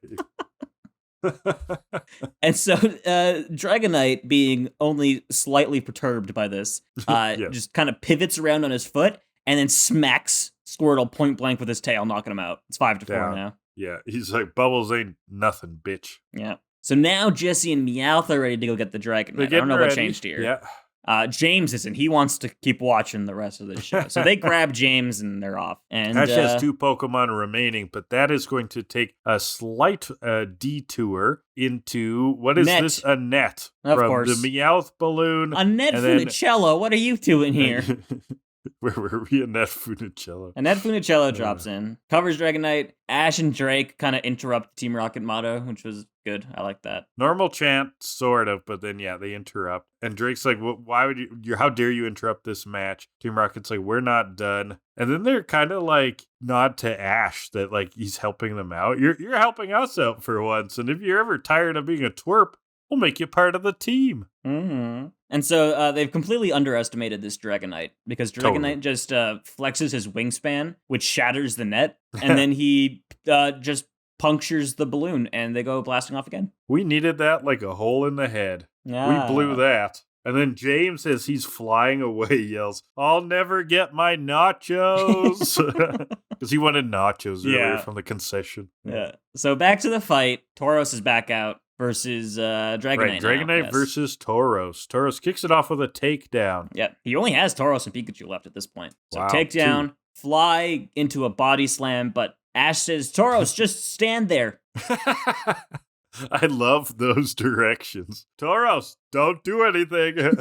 And so Dragonite, being only slightly perturbed by this, just kind of pivots around on his foot and then smacks Squirtle point blank with his tail, knocking him out. It's 5-4 now. Yeah, he's like, bubbles ain't nothing, bitch. Yeah. So now Jesse and Meowth are ready to go get the Dragonite. I don't know what changed here. Yeah. James isn't. He wants to keep watching the rest of the show. So they grab James and they're off. And Ash has 2 Pokemon remaining, but that is going to take a slight detour into, what is this? A net. Of from course. The Meowth balloon. A net from the cello. What are you doing here? Where were we? Annette Funicello. Annette Funicello drops in, covers Dragonite. Ash and Drake kind of interrupt Team Rocket motto, which was good. I like that. Normal chant, sort of, but then, yeah, they interrupt. And Drake's like, well, why would you, how dare you interrupt this match? Team Rocket's like, we're not done. And then they're kind of like nod to Ash that like he's helping them out. You're helping us out for once. And if you're ever tired of being a twerp, we'll make you part of the team. Mm-hmm. And so they've completely underestimated this Dragonite because Dragonite just flexes his wingspan, which shatters the net, and then he just punctures the balloon, and they go blasting off again. We needed that like a hole in the head. Yeah. We blew that. And then James, as he's flying away, yells, I'll never get my nachos. Because he wanted nachos earlier from the concession. Yeah. So back to the fight. Tauros is back out versus Dragonite. Right, Dragonite versus Tauros. Tauros kicks it off with a takedown. Yep. He only has Tauros and Pikachu left at this point. So wow, takedown, fly into a body slam, but Ash says, Tauros, just stand there. I love those directions. Tauros, don't do anything.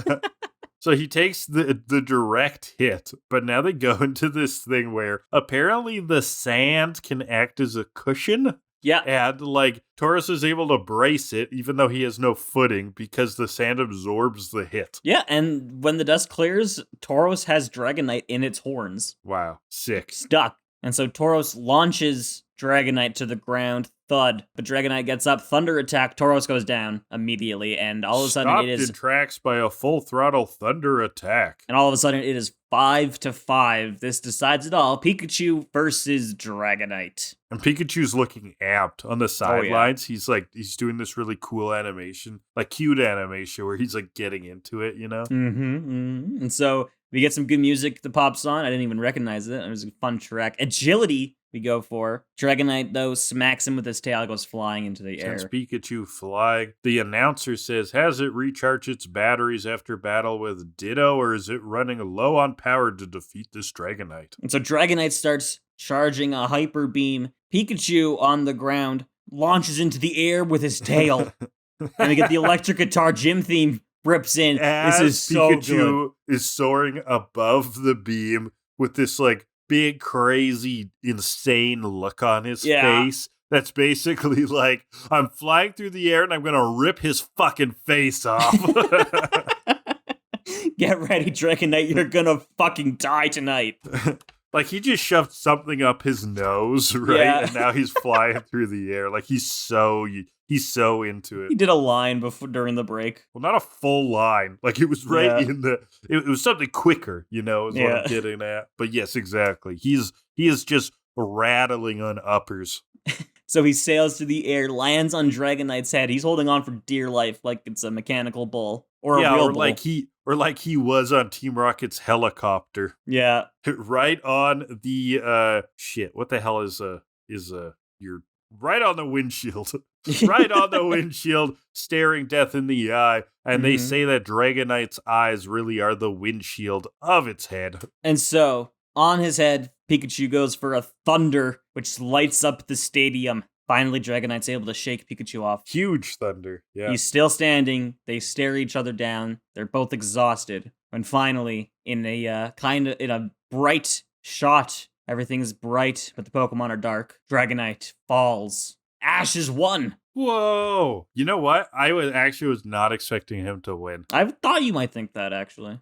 So he takes the direct hit, but now they go into this thing where apparently the sand can act as a cushion. Yeah. And like Tauros is able to brace it even though he has no footing because the sand absorbs the hit. Yeah, and when the dust clears, Tauros has Dragonite in its horns. Wow, sick. Stuck. And so Tauros launches Dragonite to the ground, thud. But Dragonite gets up, thunder attack, Tauros goes down immediately, and all of a sudden Stopped it is in tracks by a full throttle thunder attack. And all of a sudden it is 5-5. This decides it all. Pikachu versus Dragonite. And Pikachu's looking amped on the sidelines. He's doing this really cool animation, like cute animation where he's like getting into it, you know? And so we get some good music that pops on. I didn't even recognize it. It was a fun track. Agility we go for. Dragonite, though, smacks him with his tail, goes flying into the air. Sends Pikachu flying. The announcer says, has it recharged its batteries after battle with Ditto, or is it running low on power to defeat this Dragonite? And so Dragonite starts charging a Hyper Beam. Pikachu, on the ground, launches into the air with his tail. And we get the electric guitar gym theme rips in. As this is so Pikachu good. is soaring above the beam with this like big, crazy, insane look on his face. That's basically like, I'm flying through the air and I'm going to rip his fucking face off. Get ready, Dragonite. You're going to fucking die tonight. Like, he just shoved something up his nose, right? Yeah. And now he's flying through the air. Like, he's so into it. He did a line during the break. Well, not a full line. Like, it was right in the... It was something quicker, you know, is what I'm getting at. But yes, exactly. He is just rattling on uppers. So he sails through the air, lands on Dragonite's head. He's holding on for dear life like it's a mechanical bull. Or a real bull. Like he was on Team Rocket's helicopter. Yeah. Right on the what the hell is you're right on the windshield. Right on the windshield, staring death in the eye. And they say that Dragonite's eyes really are the windshield of its head. And so, on his head, Pikachu goes for a thunder, which lights up the stadium. Finally, Dragonite's able to shake Pikachu off. Huge thunder, yeah. He's still standing. They stare each other down. They're both exhausted. And finally, in a bright shot, everything's bright, but the Pokemon are dark. Dragonite falls. Ash is won. Whoa. You know what? I was not expecting him to win. I thought you might think that, actually.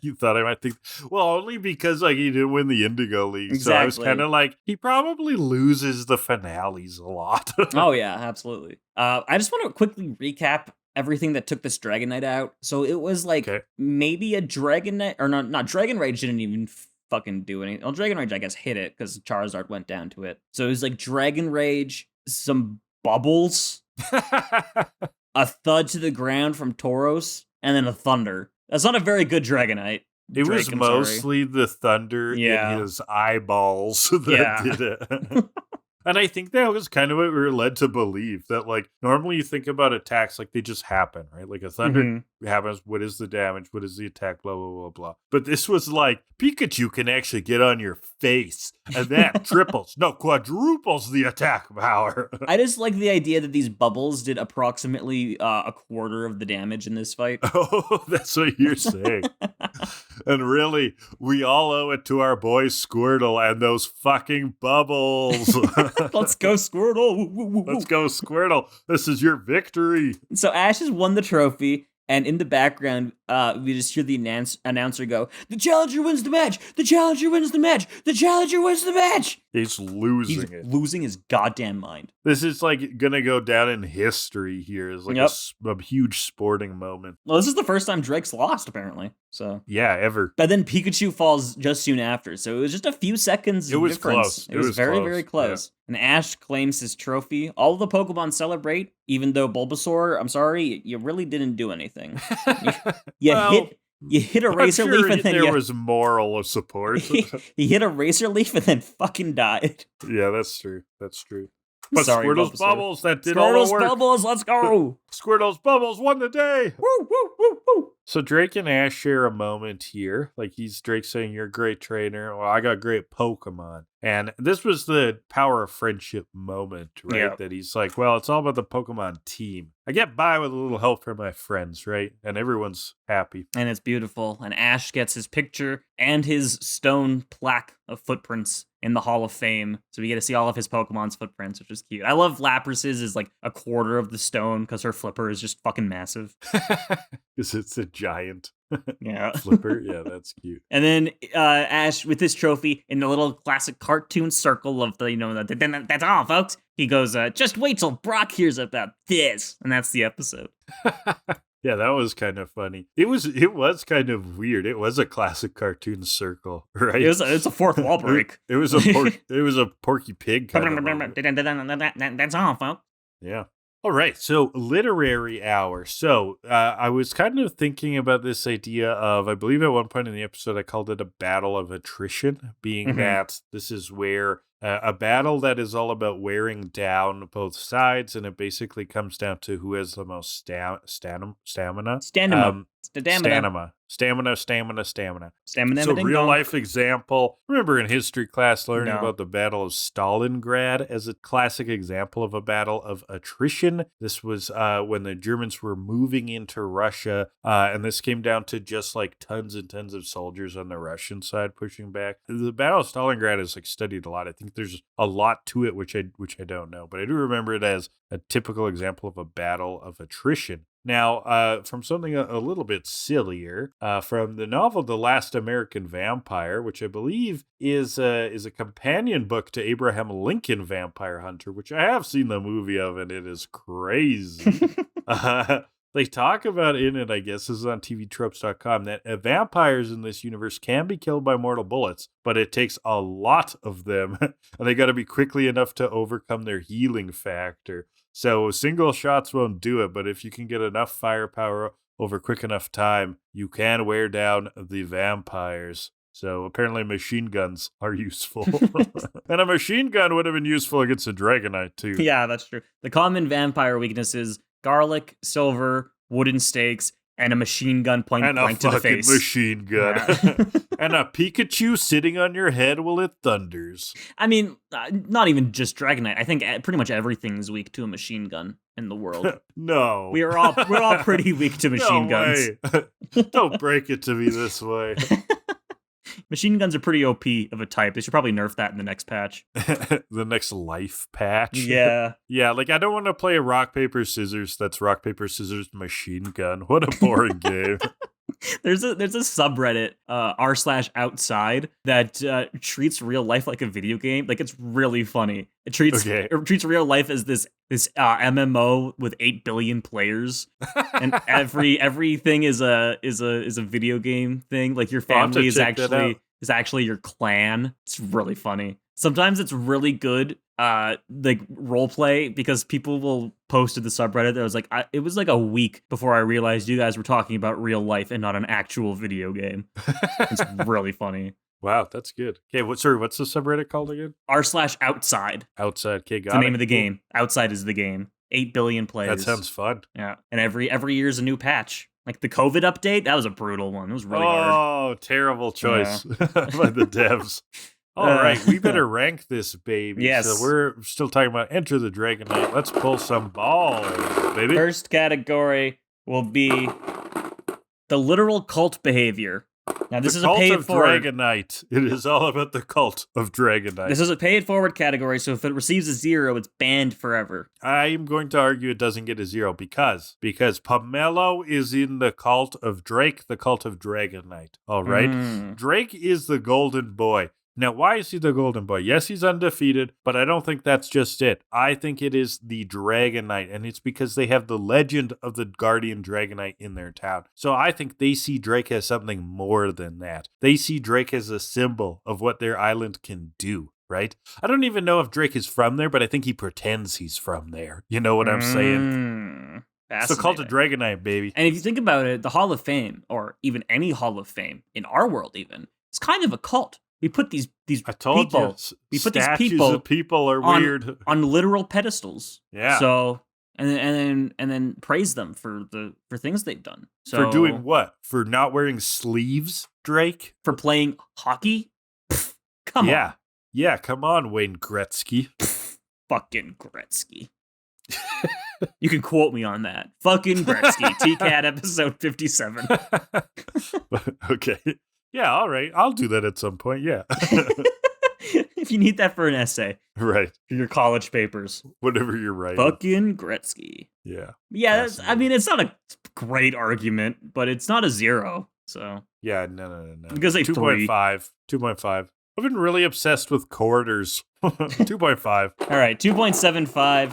You thought I might think... Well, only because like he didn't win the Indigoleague. Exactly. So I was kind of like, he probably loses the finales a lot. Oh, yeah, absolutely. I just want to quickly recap everything that took this Dragonite out. So it was like maybe a Dragonite... Or not Dragon Rage didn't even fucking do anything. Well, Dragon Rage, I guess, hit it because Charizard went down to it. So it was like Dragon Rage, some bubbles, a thud to the ground from Tauros, and then a thunder. That's not a very good Dragonite. It was mostly the thunder in his eyeballs that did it. And I think that was kind of what we were led to believe, that like normally you think about attacks like they just happen, right? Like a thunder happens, what is the damage, what is the attack, blah, blah, blah, blah. But this was like, Pikachu can actually get on your face. And that triples, no, quadruples the attack power. I just like the idea that these bubbles did approximately a quarter of the damage in this fight. Oh, that's what you're saying. And really, we all owe it to our boy Squirtle and those fucking bubbles. Let's go, Squirtle. Woo, woo, woo. Let's go, Squirtle. This is your victory. So Ash has won the trophy. And in the background, we just hear the announcer go, "The challenger wins the match! The challenger wins the match! The challenger wins the match!" He's losing He's losing his goddamn mind. This is like gonna go down in history here. It's like a huge sporting moment. Well, this is the first time Drake's lost, apparently. So yeah, ever. But then Pikachu falls just soon after, so it was just a few seconds. It was difference. close. It was very, very close. Yeah. And Ash claims his trophy. All of the Pokemon celebrate, even though Bulbasaur, I'm sorry, you really didn't do anything. You hit a razor leaf and then there was moral support. You hit a razor leaf and then fucking died. Yeah, that's true. That's true. But sorry, Squirtle's Bubbles, that did all the work. Squirtle's Bubbles, let's go. Squirtle's Bubbles won the day. Woo, woo, woo, woo. So Drake and Ash share a moment here. Like Drake saying, "You're a great trainer." Well, I got great Pokemon. And this was the power of friendship moment, right? Yeah. That he's like, well, it's all about the Pokemon team. I get by with a little help from my friends, right? And everyone's happy. And it's beautiful. And Ash gets his picture and his stone plaque of footprints in the Hall of Fame. So we get to see all of his Pokemon's footprints, which is cute. I love Lapras's is like a quarter of the stone because her flipper is just fucking massive. Because it's a giant yeah. flipper. Yeah, that's cute. And then Ash with his trophy in the little classic cartoon circle of the, that's all, folks. He goes, just wait till Brock hears about this. And that's the episode. Yeah, that was kind of funny. It was kind of weird. It was a classic cartoon circle, right? It's a fourth wall break. It was a Porky Pig kind of That's all, folks. Yeah. All right, so literary hour. So I was kind of thinking about this idea of, I believe at one point in the episode, I called it a battle of attrition, being that this is where a battle that is all about wearing down both sides, and it basically comes down to who has the most stamina. Stamina. So real life example. Remember in history class learning about the Battle of Stalingrad as a classic example of a battle of attrition. This was when the Germans were moving into Russia, and this came down to just like tons and tons of soldiers on the Russian side pushing back. The Battle of Stalingrad is like studied a lot. I think there's a lot to it which I don't know, but I do remember it as a typical example of a battle of attrition. Now, from something a little bit sillier, from the novel The Last American Vampire, which I believe is a companion book to Abraham Lincoln Vampire Hunter, which I have seen the movie of, and it is crazy. They talk about in it, I guess, this is on tvtropes.com, that vampires in this universe can be killed by mortal bullets, but it takes a lot of them, and they got to be quickly enough to overcome their healing factor. So single shots won't do it, but if you can get enough firepower over quick enough time, you can wear down the vampires. So apparently machine guns are useful. And a machine gun would have been useful against a Dragonite too. Yeah, that's true. The common vampire weaknesses: garlic, silver, wooden stakes, and a machine gun point blank to the face. And a fucking machine gun. Yeah. And a Pikachu sitting on your head while it thunders. I mean, not even just Dragonite. I think pretty much everything's weak to a machine gun in the world. No. We're all pretty weak to machine guns. Don't break it to me this way. Machine guns are pretty OP of a type. They should probably nerf that in the next patch. The next life patch? Yeah. Yeah, like I don't want to play a rock, paper, scissors that's rock, paper, scissors, machine gun. What a boring game. There's a subreddit, r/outside, that treats real life like a video game. Like, it's really funny. It treats real life as this MMO with 8 billion players, and everything is a video game thing. Like, your family is actually your clan. It's really funny. Sometimes it's really good, like role play, because people will post to the subreddit that was like, it was like a week before I realized you guys were talking about real life and not an actual video game. It's really funny. Wow, that's good. Okay, what's the subreddit called again? r/outside. Outside. Okay, got it's the name of the game. Outside is the game. 8 billion players. That sounds fun. Yeah, and every year's a new patch. Like the COVID update, that was a brutal one. It was really hard. Oh, terrible choice by the devs. All right, we better rank this baby. Yes. So we're still talking about Enter the Dragonite. Let's pull some balls, baby. First category will be the literal cult behavior. Now, this is a paid forward. Dragonite. It is all about the cult of Dragonite. This is a paid forward category, so if it receives a 0, it's banned forever. I'm going to argue it doesn't get a 0 because Pummelo is in the cult of Drake, the cult of Dragonite. All right? Drake is the golden boy. Now, why is he the golden boy? Yes, he's undefeated, but I don't think that's just it. I think it is the Dragonite, and it's because they have the legend of the guardian Dragonite in their town. So I think they see Drake as something more than that. They see Drake as a symbol of what their island can do, right? I don't even know if Drake is from there, but I think he pretends he's from there. You know what I'm saying? It's the cult of Dragonite, baby. And if you think about it, the Hall of Fame, or even any Hall of Fame, in our world even, it's kind of a cult. We put these I told people. You, we put these statues of people are weird on literal pedestals. Yeah. So and then praise them for things they've done. So for doing what? For not wearing sleeves, Drake? For playing hockey? Come on. Yeah, come on, Wayne Gretzky. Fucking Gretzky. You can quote me on that. Fucking Gretzky. TCAT episode 57. Okay. Yeah, all right. I'll do that at some point, yeah. If you need that for an essay. Right. For your college papers. Whatever you're writing. Fucking Gretzky. Yeah. Yeah, I mean, it's not a great argument, but it's not a 0, so. Yeah, no. Because they 2.5. 2.5. I've been really obsessed with quarters. 2.5. All right, 2.75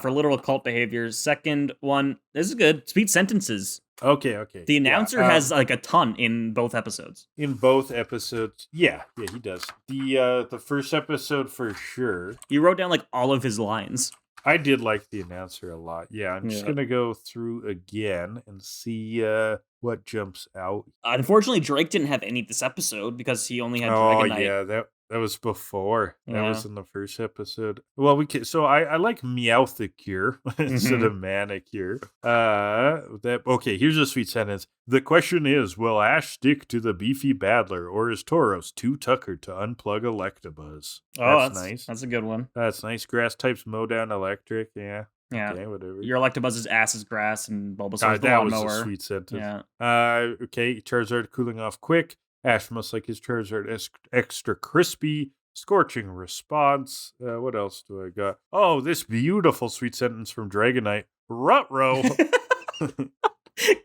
for literal cult behaviors. Second one, this is good. Sweet sentences. Okay. The announcer has like a ton in both episodes. In both episodes, yeah, he does. The first episode for sure. You wrote down like all of his lines. I did like the announcer a lot. Yeah, I'm just gonna go through again and see what jumps out. Unfortunately, Drake didn't have any this episode because he only had Dragonite. Oh yeah, that was before. That was in the first episode. Well, so I like meowth cure instead of manicure. Okay, here's a sweet sentence. The question is, will Ash stick to the beefy battler, or is Tauros too tuckered to unplug Electabuzz? That's nice. That's a good one. That's nice. Grass types mow down electric. Yeah. Yeah. Okay, whatever. Your Electabuzz's ass is grass and Bulbasaur's the that lawnmower. was a sweet sentence. Yeah. Okay, Charizard cooling off quick. Ash must like his Charizard extra crispy. Scorching response. What else do I got? Oh, this beautiful sweet sentence from Dragonite. Rutro.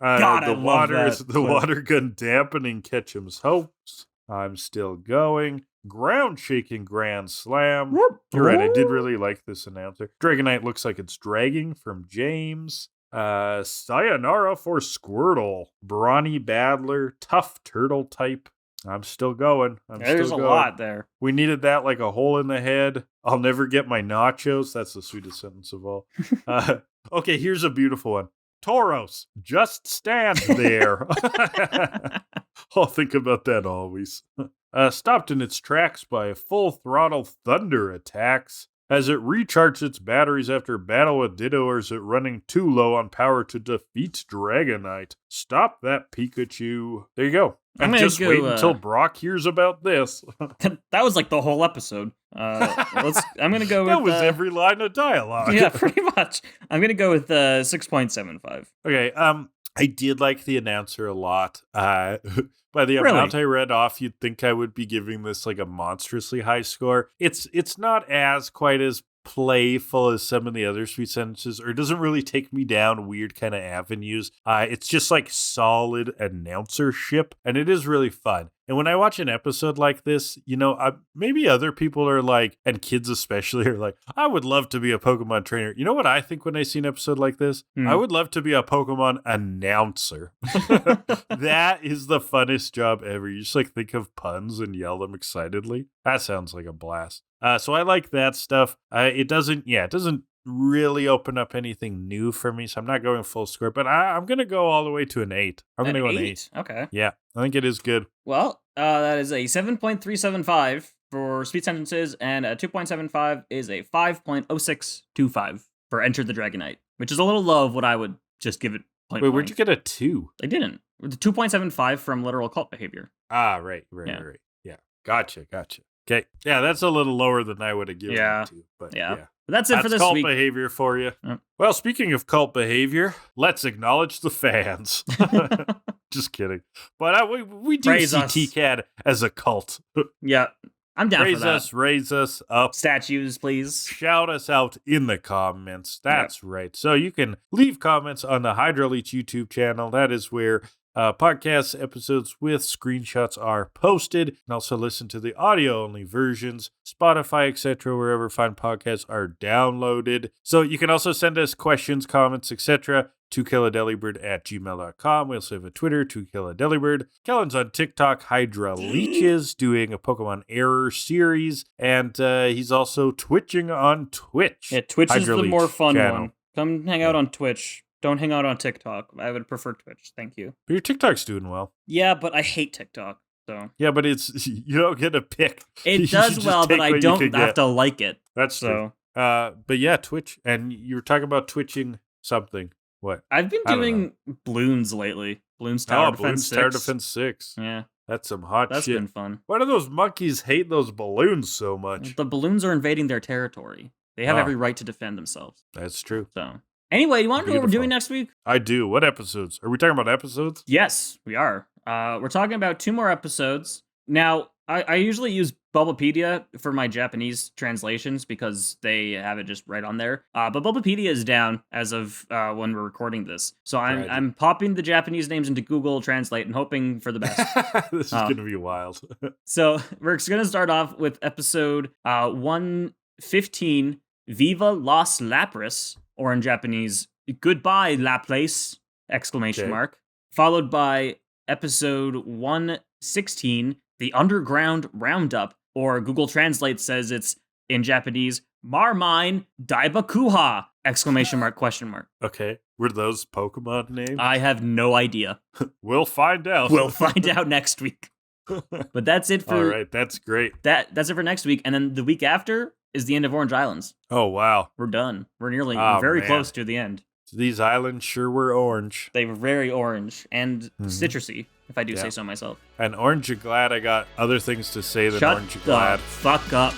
God, the water gun dampening Ketchum's hopes. I'm still going. Ground shaking grand slam. You're right, I did really like this announcer. Dragonite looks like it's dragging from James. Sayonara for Squirtle. Brawny battler. Tough turtle type. I'm still going. There's a lot there. We needed that like a hole in the head. I'll never get my nachos. That's the sweetest sentence of all. Okay, here's a beautiful one. Tauros, just stand there. I'll think about that always. Stopped in its tracks by full throttle thunder attacks. As it recharged its batteries after battle with Ditto, or is it running too low on power to defeat Dragonite? Stop that, Pikachu. There you go. And just wait until Brock hears about this. That was like the whole episode. I'm going to go with... That was every line of dialogue. Yeah, pretty much. I'm going to go with 6.75. Okay, I did like the announcer a lot. By the amount I read off, you'd think I would be giving this like a monstrously high score. It's not as quite as playful as some of the other sweet sentences, or it doesn't really take me down weird kind of avenues. It's just like solid announcership, and it is really fun. And when I watch an episode like this, maybe other people are like, and kids especially are like, I would love to be a Pokemon trainer. You know what I think when I see an episode like this? I would love to be a Pokemon announcer. That is the funnest job ever. You just like think of puns and yell them excitedly. That sounds like a blast. So I like that stuff. It doesn't really open up anything new for me, so I'm not going full score, but I'm going to go all the way to an 8. I'm going to go an 8. Okay. Yeah, I think it is good. Well, that is a 7.375 for sweet sentences, and a 2.75 is a 5.0625 for Enter the Dragonite, which is a little low of what I would just give it. Wait, where'd you get a 2? I didn't. The 2.75 from literal cult behavior. Right. Yeah. Gotcha. Okay. Yeah, that's a little lower than I would have given it to. But yeah. But that's it for this cult week. Behavior for you. Yep. Well, speaking of cult behavior, let's acknowledge the fans. Just kidding. But we do Praise see us. TCAD as a cult. Yeah, I'm down for that. Raise us up. Statues, please. Shout us out in the comments. That's right. So you can leave comments on the Hydroleech YouTube channel. That is where podcast episodes with screenshots are posted. And also listen to the audio-only versions, Spotify, etc., wherever fine podcasts are downloaded. So you can also send us questions, comments, etc., To Kill A Delibird at gmail.com. We also have a Twitter, To Kill A Delibird. Kellan's on TikTok, Hydra Leeches, doing a Pokemon Error series. And he's also twitching on Twitch. Yeah, Twitch is the more fun channel. one. Come hang out on Twitch. Don't hang out on TikTok. I would prefer Twitch. Thank you. But your TikTok's doing well. Yeah, but I hate TikTok. So yeah, but you don't get a pick. It does well, but I don't have to like it. That's true. But yeah, Twitch. And you were talking about twitching something. What? I've been doing Bloons lately. Bloons Tower Defense 6. Tower Defense 6. Yeah. That's some hot shit. That's been fun. Why do those monkeys hate those balloons so much? The balloons are invading their territory. They have every right to defend themselves. That's true. So anyway, you want to know what we're doing next week? I do. What episodes? Are we talking about episodes? Yes, we are. We're talking about 2 more episodes. Now, I usually use Bulbapedia for my Japanese translations because they have it just right on there. But Bulbapedia is down as of when we're recording this. So I'm popping the Japanese names into Google Translate and hoping for the best. This is going to be wild. So we're going to start off with episode 115, Viva Los Lapras, or in Japanese, Goodbye Laplace, ! Followed by episode 116, The Underground Roundup, or Google Translate says it's, in Japanese, Marmine Daibakuha! ! Okay. Were those Pokemon names? I have no idea. We'll find out. We'll find out next week. But that's it for... All right, that's great. That's it for next week. And then the week after is the end of Orange Islands. Oh, wow. We're done. We're very close to the end. These islands sure were orange. They were very orange and citrusy, if I do say so myself. And orange, glad I got other things to say than Shut orange, glad. Fuck up.